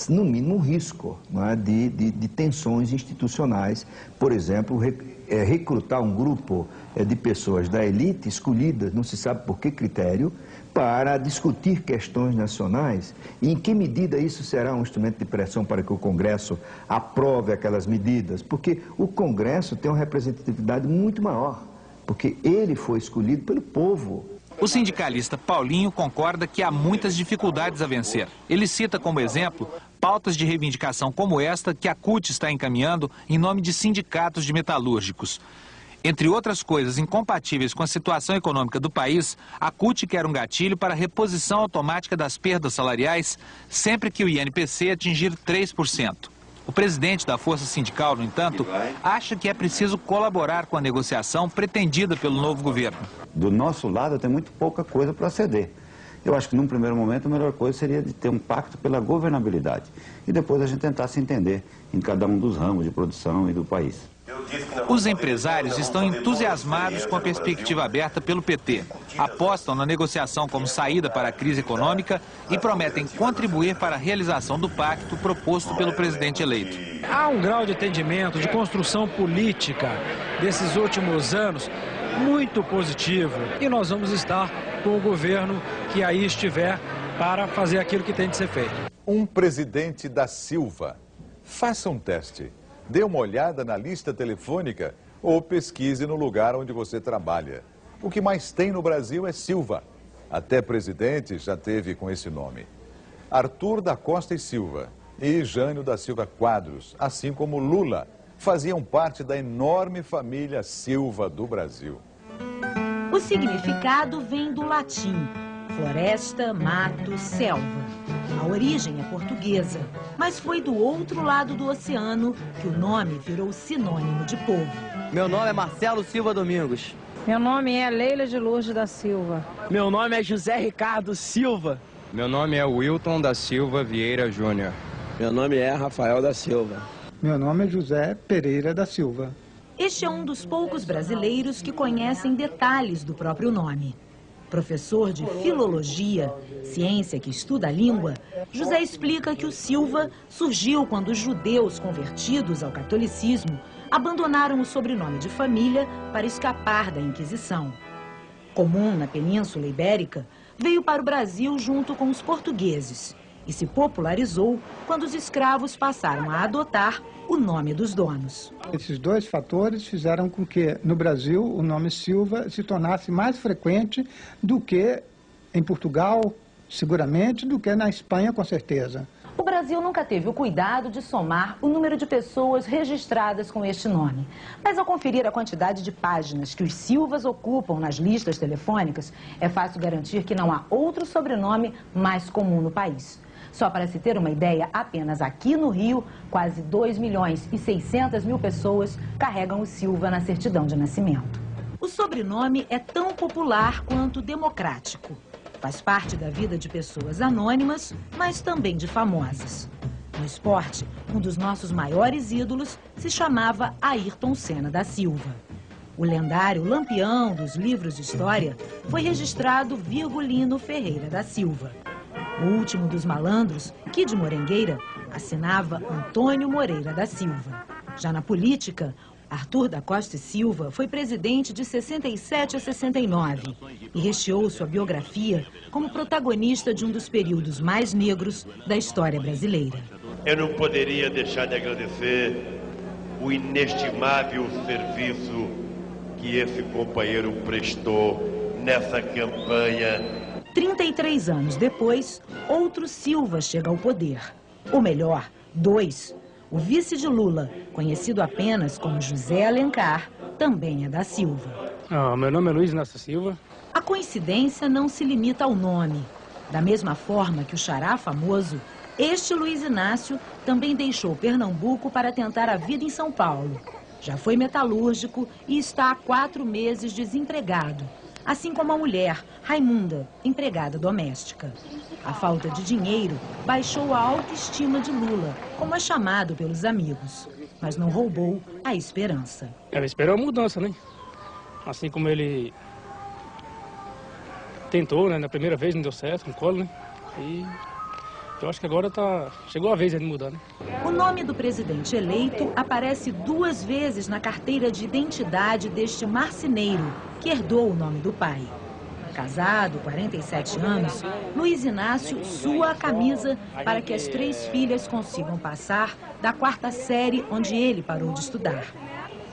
no mínimo, um risco, não é, de tensões institucionais. Por exemplo, recrutar um grupo de pessoas da elite escolhidas, não se sabe por que critério, para discutir questões nacionais e em que medida isso será um instrumento de pressão para que o Congresso aprove aquelas medidas, porque o Congresso tem uma representatividade muito maior, porque ele foi escolhido pelo povo. O sindicalista Paulinho concorda que há muitas dificuldades a vencer. Ele cita como exemplo pautas de reivindicação como esta que a CUT está encaminhando em nome de sindicatos de metalúrgicos. Entre outras coisas incompatíveis com a situação econômica do país, a CUT quer um gatilho para a reposição automática das perdas salariais sempre que o INPC atingir 3%. O presidente da Força Sindical, no entanto, acha que é preciso colaborar com a negociação pretendida pelo novo governo. Do nosso lado tem muito pouca coisa para ceder. Eu acho que num primeiro momento a melhor coisa seria de ter um pacto pela governabilidade e depois a gente tentar se entender em cada um dos ramos de produção e do país. Os empresários estão entusiasmados com a perspectiva aberta pelo PT. Apostam na negociação como saída para a crise econômica e prometem contribuir para a realização do pacto proposto pelo presidente eleito. Há um grau de entendimento, de construção política desses últimos anos muito positivo e nós vamos estar com o governo que aí estiver para fazer aquilo que tem de ser feito. Um presidente da Silva. Faça um teste. Dê uma olhada na lista telefônica ou pesquise no lugar onde você trabalha. O que mais tem no Brasil é Silva. Até presidente já teve com esse nome. Arthur da Costa e Silva e Jânio da Silva Quadros, assim como Lula, faziam parte da enorme família Silva do Brasil. O significado vem do latim: floresta, mato, selva. A origem é portuguesa, mas foi do outro lado do oceano que o nome virou sinônimo de povo. Meu nome é Marcelo Silva Domingos. Meu nome é Leila de Lourdes da Silva. Meu nome é José Ricardo Silva. Meu nome é Wilton da Silva Vieira Júnior. Meu nome é Rafael da Silva. Meu nome é José Pereira da Silva. Este é um dos poucos brasileiros que conhecem detalhes do próprio nome. Professor de filologia, ciência que estuda a língua, José explica que o Silva surgiu quando os judeus convertidos ao catolicismo abandonaram o sobrenome de família para escapar da Inquisição. Comum na Península Ibérica, veio para o Brasil junto com os portugueses e se popularizou quando os escravos passaram a adotar o nome dos donos. Esses dois fatores fizeram com que, no Brasil, o nome Silva se tornasse mais frequente do que em Portugal, seguramente, do que na Espanha, com certeza. O Brasil Brasil nunca teve o cuidado de somar o número de pessoas registradas com este nome. Mas ao conferir a quantidade de páginas que os Silvas ocupam nas listas telefônicas, é fácil garantir que não há outro sobrenome mais comum no país. Só para se ter uma ideia, apenas aqui no Rio, quase 2.600.000 pessoas carregam o Silva na certidão de nascimento. O sobrenome é tão popular quanto democrático. Faz parte da vida de pessoas anônimas, mas também de famosas. No esporte, um dos nossos maiores ídolos se chamava Ayrton Senna da Silva. O lendário lampião dos livros de história foi registrado Virgulino Ferreira da Silva. O último dos malandros, Kid Morengueira, assinava Antônio Moreira da Silva. Já na política, Arthur da Costa e Silva foi presidente de 67 a 69 e recheou sua biografia como protagonista de um dos períodos mais negros da história brasileira. Eu não poderia deixar de agradecer o inestimável serviço que esse companheiro prestou nessa campanha. 33 anos depois, outro Silva chega ao poder. Ou melhor, dois. O vice de Lula, conhecido apenas como José Alencar, também é da Silva. Meu nome é Luiz Inácio Silva. A coincidência não se limita ao nome. Da mesma forma que o xará famoso, este Luiz Inácio também deixou Pernambuco para tentar a vida em São Paulo. Já foi metalúrgico e está há 4 meses desempregado. Assim como a mulher, Raimunda, empregada doméstica. A falta de dinheiro baixou a autoestima de Lula, como é chamado pelos amigos, mas não roubou a esperança. Ela esperou a mudança, né? Assim como ele tentou, né? Na primeira vez não deu certo, com o Collor, né? E eu acho que agora chegou a vez de mudar, né? O nome do presidente eleito aparece 2 vezes na carteira de identidade deste marceneiro, que herdou o nome do pai. Casado, 47 anos, Luiz Inácio sua a camisa para que as 3 filhas consigam passar da 4ª série onde ele parou de estudar.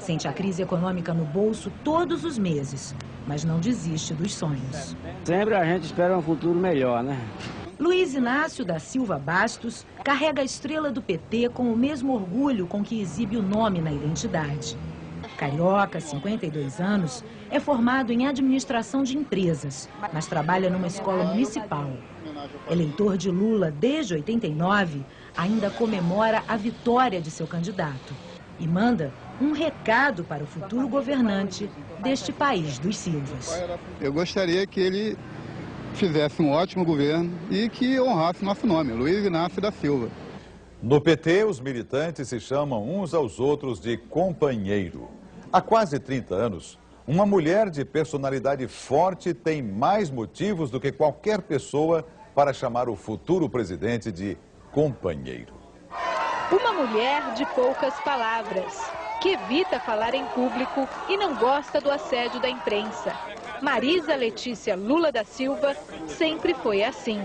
Sente a crise econômica no bolso todos os meses, mas não desiste dos sonhos. Sempre a gente espera um futuro melhor, né? Luiz Inácio da Silva Bastos carrega a estrela do PT com o mesmo orgulho com que exibe o nome na identidade. Carioca, 52 anos, é formado em administração de empresas, mas trabalha numa escola municipal. Eleitor de Lula desde 89, ainda comemora a vitória de seu candidato e manda um recado para o futuro governante deste país dos Silvas. Eu gostaria que ele fizesse um ótimo governo e que honrasse nosso nome, Luiz Inácio da Silva. No PT, os militantes se chamam uns aos outros de companheiro. Há quase 30 anos, uma mulher de personalidade forte tem mais motivos do que qualquer pessoa para chamar o futuro presidente de companheiro. Uma mulher de poucas palavras, que evita falar em público e não gosta do assédio da imprensa. Marisa Letícia Lula da Silva sempre foi assim,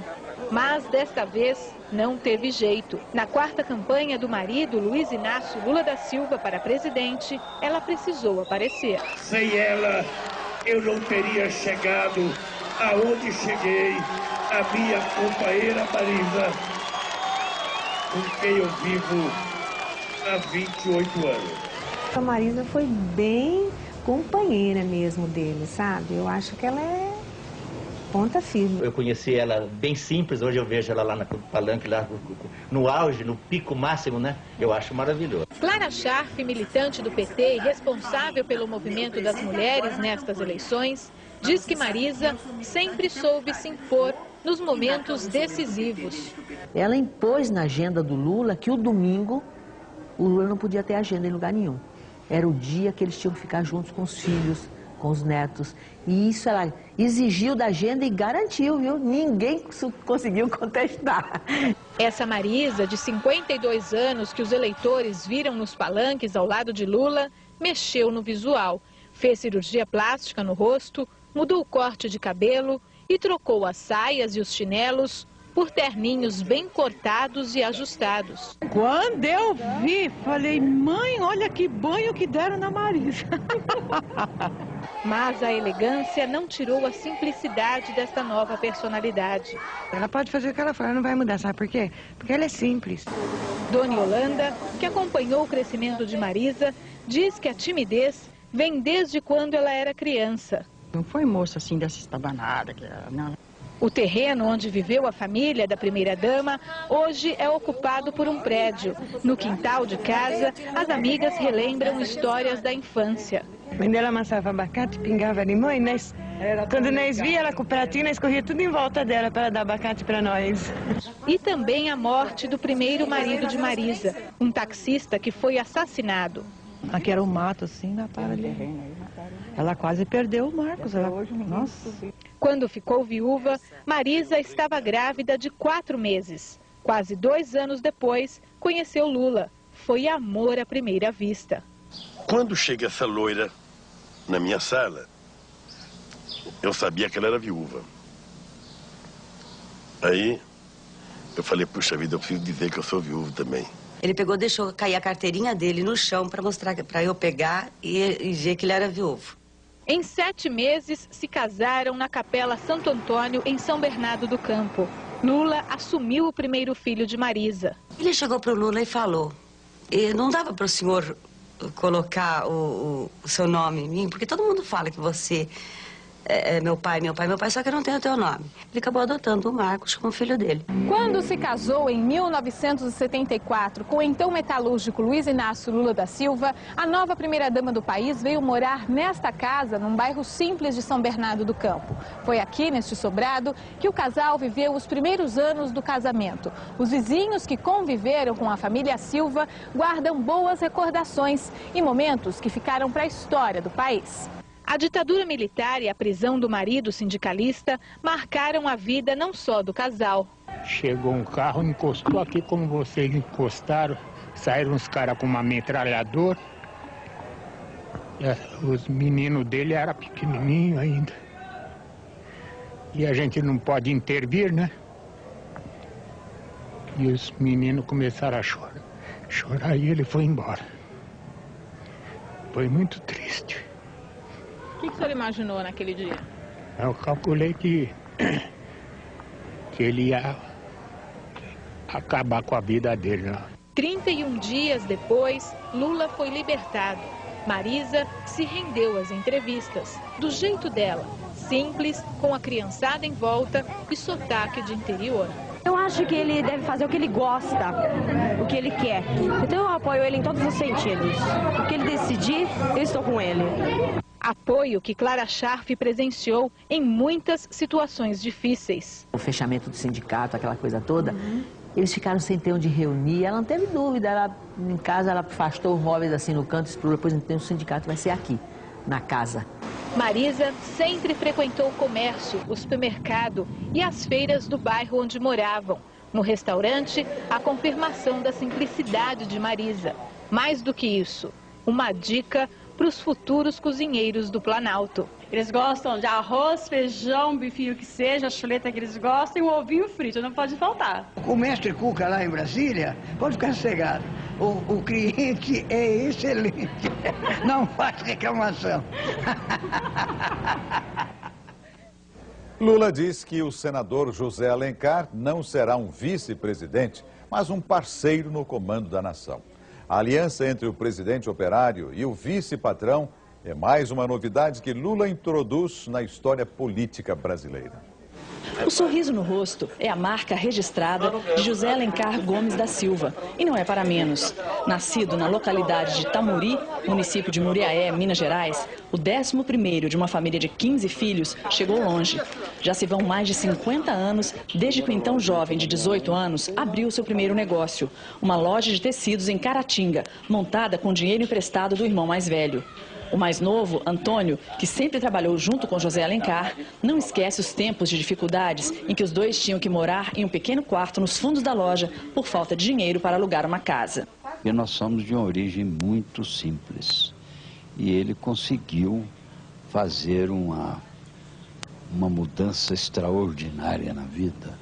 mas desta vez não teve jeito. Na 4ª campanha do marido, Luiz Inácio Lula da Silva, para presidente, ela precisou aparecer. Sem ela, eu não teria chegado aonde cheguei, a minha companheira Marisa, com quem eu vivo há 28 anos. A Marisa foi bem companheira mesmo dele, sabe? Eu acho que ela é ponta firme. Eu conheci ela bem simples, hoje eu vejo ela lá no palanque, lá no auge, no pico máximo, né? Eu acho maravilhoso. Clara Scharf, militante do PT e responsável pelo movimento das mulheres nestas eleições, diz que Marisa sempre soube se impor nos momentos decisivos. Ela impôs na agenda do Lula que o domingo o Lula não podia ter agenda em lugar nenhum. Era o dia que eles tinham que ficar juntos com os filhos, com os netos. E isso ela exigiu da agenda e garantiu, viu? Ninguém conseguiu contestar. Essa Marisa, de 52 anos, que os eleitores viram nos palanques ao lado de Lula, mexeu no visual. Fez cirurgia plástica no rosto, mudou o corte de cabelo e trocou as saias e os chinelos por terninhos bem cortados e ajustados. Quando eu vi, falei, mãe, olha que banho que deram na Marisa. Mas a elegância não tirou a simplicidade desta nova personalidade. Ela pode fazer o que ela for, ela não vai mudar, sabe por quê? Porque ela é simples. Dona Yolanda, que acompanhou o crescimento de Marisa, diz que a timidez vem desde quando ela era criança. Não foi moça assim dessa estabanada, não. O terreno onde viveu a família da primeira-dama hoje é ocupado por um prédio. No quintal de casa, as amigas relembram histórias da infância. Quando ela amassava abacate, pingava limão, e quando nós via ela com o pratinho, nós corria tudo em volta dela para dar abacate para nós. E também a morte do primeiro marido de Marisa, um taxista que foi assassinado. Aqui era um mato assim, mataram ali. Ela quase perdeu o Marcos. Nossa. Quando ficou viúva, Marisa estava grávida de 4 meses. Quase 2 anos depois, conheceu Lula. Foi amor à primeira vista. Quando chega essa loira na minha sala, eu sabia que ela era viúva. Aí eu falei, puxa vida, eu preciso dizer que eu sou viúvo também. Ele pegou, deixou cair a carteirinha dele no chão para mostrar, para eu pegar e ver que ele era viúvo. Em 7 meses, se casaram na Capela Santo Antônio, em São Bernardo do Campo. Lula assumiu o primeiro filho de Marisa. Ele chegou para o Lula e falou, não dava para o senhor colocar o seu nome em mim, porque todo mundo fala que você é meu pai, só que eu não tenho o teu nome. Ele acabou adotando o Marcos como filho dele. Quando se casou em 1974 com o então metalúrgico Luiz Inácio Lula da Silva, a nova primeira-dama do país veio morar nesta casa, num bairro simples de São Bernardo do Campo. Foi aqui, neste sobrado, que o casal viveu os primeiros anos do casamento. Os vizinhos que conviveram com a família Silva guardam boas recordações e momentos que ficaram para a história do país. A ditadura militar e a prisão do marido sindicalista marcaram a vida não só do casal. Chegou um carro, encostou aqui como vocês encostaram, saíram uns caras com uma metralhadora. Os meninos dele eram pequenininhos ainda. E a gente não pode intervir, né? E os meninos começaram a chorar e ele foi embora. Foi muito triste. O que o senhor imaginou naquele dia? Eu calculei que ele ia acabar com a vida dele, né? 31 dias depois, Lula foi libertado. Marisa se rendeu às entrevistas, do jeito dela, simples, com a criançada em volta e sotaque de interior. Eu acho que ele deve fazer o que ele gosta, o que ele quer. Então eu apoio ele em todos os sentidos. O que ele decidir, eu estou com ele. Apoio que Clara Scharf presenciou em muitas situações difíceis. O fechamento do sindicato, aquela coisa toda, eles ficaram sem ter onde reunir. Ela não teve dúvida, em casa ela afastou os móveis assim no canto, explorou, depois então o sindicato vai ser aqui, na casa. Marisa sempre frequentou o comércio, o supermercado e as feiras do bairro onde moravam. No restaurante, a confirmação da simplicidade de Marisa. Mais do que isso, uma dica para os futuros cozinheiros do Planalto. Eles gostam de arroz, feijão, bifinho que seja, a chuleta que eles gostam e um ovinho frito, não pode faltar. O mestre Cuca lá em Brasília, pode ficar sossegado, o cliente é excelente, não faz reclamação. Lula diz que o senador José Alencar não será um vice-presidente, mas um parceiro no comando da nação. A aliança entre o presidente operário e o vice-patrão é mais uma novidade que Lula introduz na história política brasileira. O sorriso no rosto é a marca registrada de José Alencar Gomes da Silva. E não é para menos. Nascido na localidade de Tamuri, município de Muriaé, Minas Gerais, o 11º de uma família de 15 filhos chegou longe. Já se vão mais de 50 anos desde que o então jovem de 18 anos abriu seu primeiro negócio, uma loja de tecidos em Caratinga, montada com dinheiro emprestado do irmão mais velho. O mais novo, Antônio, que sempre trabalhou junto com José Alencar, não esquece os tempos de dificuldades em que os dois tinham que morar em um pequeno quarto nos fundos da loja por falta de dinheiro para alugar uma casa. E nós somos de uma origem muito simples. E ele conseguiu fazer uma mudança extraordinária na vida.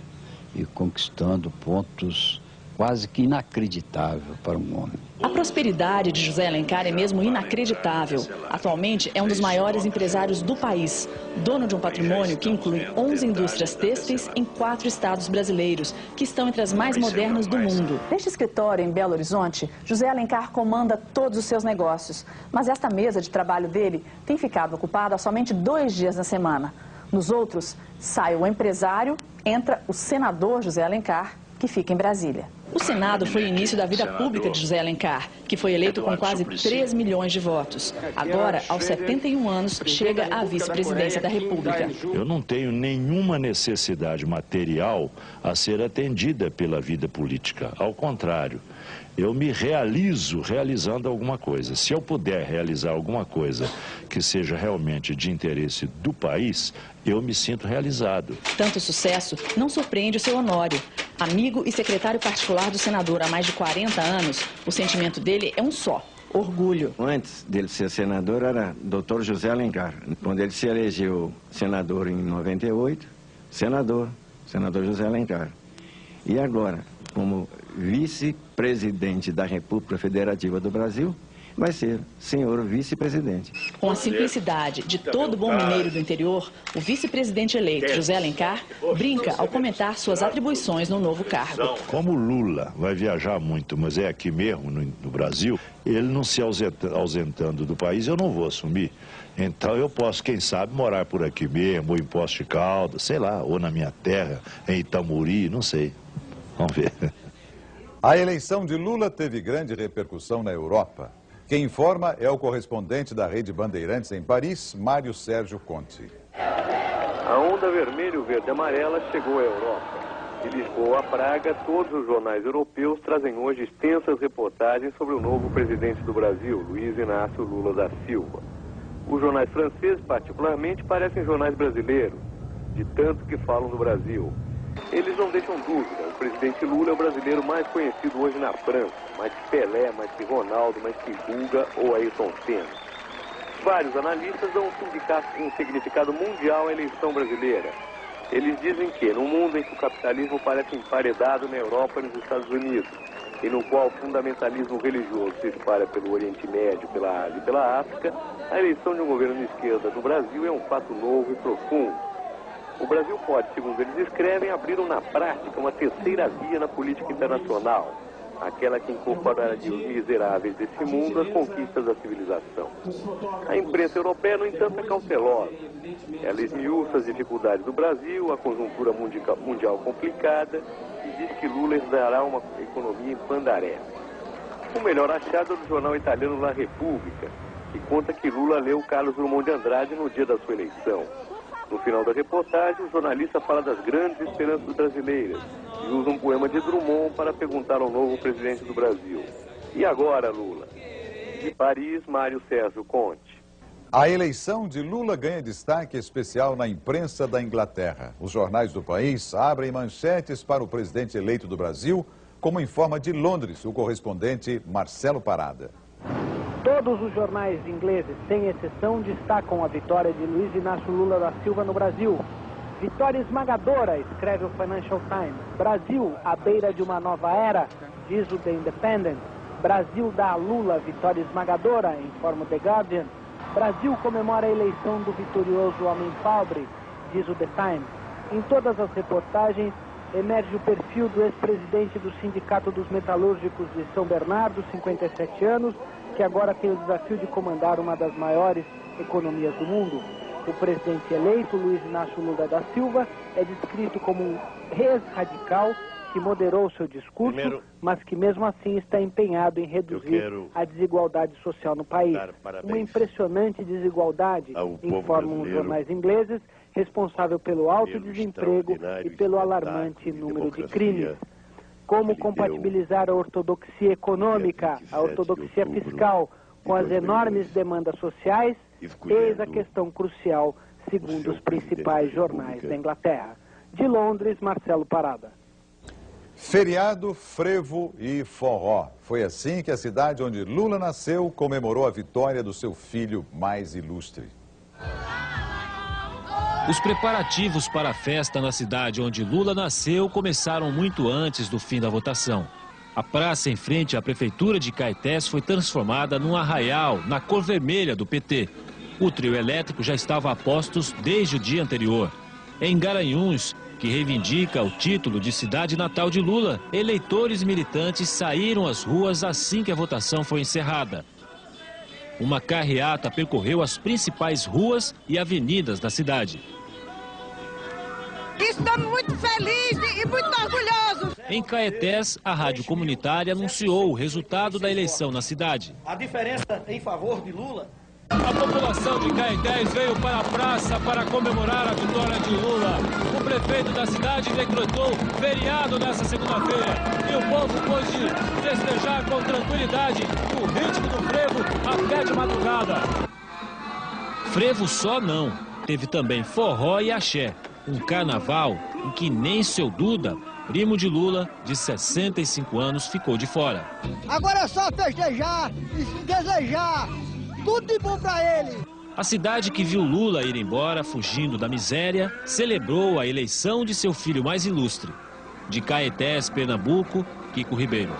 e conquistando pontos quase que inacreditáveis para um homem. A prosperidade de José Alencar é mesmo inacreditável. Atualmente é um dos maiores empresários do país, dono de um patrimônio que inclui 11 indústrias têxteis em 4 estados brasileiros, que estão entre as mais modernas do mundo. Neste escritório em Belo Horizonte, José Alencar comanda todos os seus negócios, mas esta mesa de trabalho dele tem ficado ocupada somente 2 dias na semana. Nos outros, sai o empresário, entra o senador José Alencar, que fica em Brasília. O Senado foi o início da vida pública de José Alencar, que foi eleito com quase 3 milhões de votos. Agora, aos 71 anos, chega à vice-presidência da República. Eu não tenho nenhuma necessidade material a ser atendida pela vida política. Ao contrário, eu me realizando alguma coisa. Se eu puder realizar alguma coisa que seja realmente de interesse do país, eu me sinto realizado. Tanto sucesso não surpreende o seu Honório. Amigo e secretário particular do senador há mais de 40 anos, o sentimento dele é um só: orgulho. Antes dele ser senador era Dr. José Alencar. Quando ele se elegeu senador em 98, senador José Alencar. E agora, como vice-presidente da República Federativa do Brasil, vai ser senhor vice-presidente. Com a simplicidade de todo bom mineiro do interior, o vice-presidente eleito José Alencar brinca ao comentar suas atribuições no novo cargo. Como Lula vai viajar muito, mas é aqui mesmo, no Brasil, ele não se ausentando do país, eu não vou assumir. Então eu posso, quem sabe, morar por aqui mesmo, ou em Poços de Caldas, sei lá, ou na minha terra, em Itamuri, não sei. Vamos ver. A eleição de Lula teve grande repercussão na Europa. Quem informa é o correspondente da Rede Bandeirantes em Paris, Mário Sérgio Conte. A onda vermelho-verde-amarela chegou à Europa. De Lisboa a Praga, todos os jornais europeus trazem hoje extensas reportagens sobre o novo presidente do Brasil, Luiz Inácio Lula da Silva. Os jornais franceses, particularmente, parecem jornais brasileiros, de tanto que falam do Brasil. Eles não deixam dúvida, o presidente Lula é o brasileiro mais conhecido hoje na França, mais que Pelé, mais que Ronaldo, mais que Guga ou Ayrton Senna. Vários analistas dão um significado mundial à eleição brasileira. Eles dizem que, num mundo em que o capitalismo parece emparedado na Europa e nos Estados Unidos, e no qual o fundamentalismo religioso se espalha pelo Oriente Médio, pela Ásia e pela África, a eleição de um governo de esquerda no Brasil é um fato novo e profundo. O Brasil pode, segundo eles escrevem, abrir na prática uma terceira via na política internacional, aquela que incorporaria os miseráveis desse mundo às conquistas da civilização. A imprensa europeia, no entanto, é cautelosa. Ela esmiuça as dificuldades do Brasil, a conjuntura mundial complicada, e diz que Lula herdará uma economia em pandaré. O melhor achado é do jornal italiano La Repubblica, que conta que Lula leu Carlos Drummond de Andrade no dia da sua eleição. No final da reportagem, o jornalista fala das grandes esperanças brasileiras e usa um poema de Drummond para perguntar ao novo presidente do Brasil: e agora, Lula? De Paris, Mário Sérgio Conte. A eleição de Lula ganha destaque especial na imprensa da Inglaterra. Os jornais do país abrem manchetes para o presidente eleito do Brasil, como informa de Londres o correspondente Marcelo Parada. Todos os jornais ingleses, sem exceção, destacam a vitória de Luiz Inácio Lula da Silva no Brasil. Vitória esmagadora, escreve o Financial Times. Brasil, à beira de uma nova era, diz o The Independent. Brasil dá a Lula vitória esmagadora, informa o The Guardian. Brasil comemora a eleição do vitorioso homem pobre, diz o The Times. Em todas as reportagens, emerge o perfil do ex-presidente do Sindicato dos Metalúrgicos de São Bernardo, 57 anos, que agora tem o desafio de comandar uma das maiores economias do mundo. O presidente eleito, Luiz Inácio Lula da Silva, é descrito como um ex-radical que moderou seu discurso, mas que mesmo assim está empenhado em reduzir a desigualdade social no país. Uma impressionante desigualdade, informam os jornais ingleses, responsável pelo alto desemprego e pelo alarmante número de crimes. Como compatibilizar a ortodoxia econômica, a ortodoxia fiscal, com as enormes demandas sociais, eis a questão crucial, segundo os principais jornais da Inglaterra. De Londres, Marcelo Parada. Feriado, frevo e forró. Foi assim que a cidade onde Lula nasceu comemorou a vitória do seu filho mais ilustre. Os preparativos para a festa na cidade onde Lula nasceu começaram muito antes do fim da votação. A praça em frente à prefeitura de Caetés foi transformada num arraial na cor vermelha do PT. O trio elétrico já estava a postos desde o dia anterior. Em Garanhuns, que reivindica o título de cidade natal de Lula, eleitores e militantes saíram às ruas assim que a votação foi encerrada. Uma carreata percorreu as principais ruas e avenidas da cidade. Estamos muito felizes e muito orgulhosos. Em Caetés, a rádio comunitária anunciou o resultado da eleição na cidade. A diferença em favor de Lula. A população de Caetés veio para a praça para comemorar a vitória de Lula. O prefeito da cidade decretou feriado nessa segunda-feira e o povo pôde festejar com tranquilidade o ritmo do frevo até de madrugada. Frevo só não, teve também forró e axé. Um carnaval em que nem seu Duda, primo de Lula, de 65 anos, ficou de fora. Agora é só festejar e se desejar. Tudo de bom pra ele. A cidade que viu Lula ir embora, fugindo da miséria, celebrou a eleição de seu filho mais ilustre. De Caetés, Pernambuco, Kiko Ribeiro.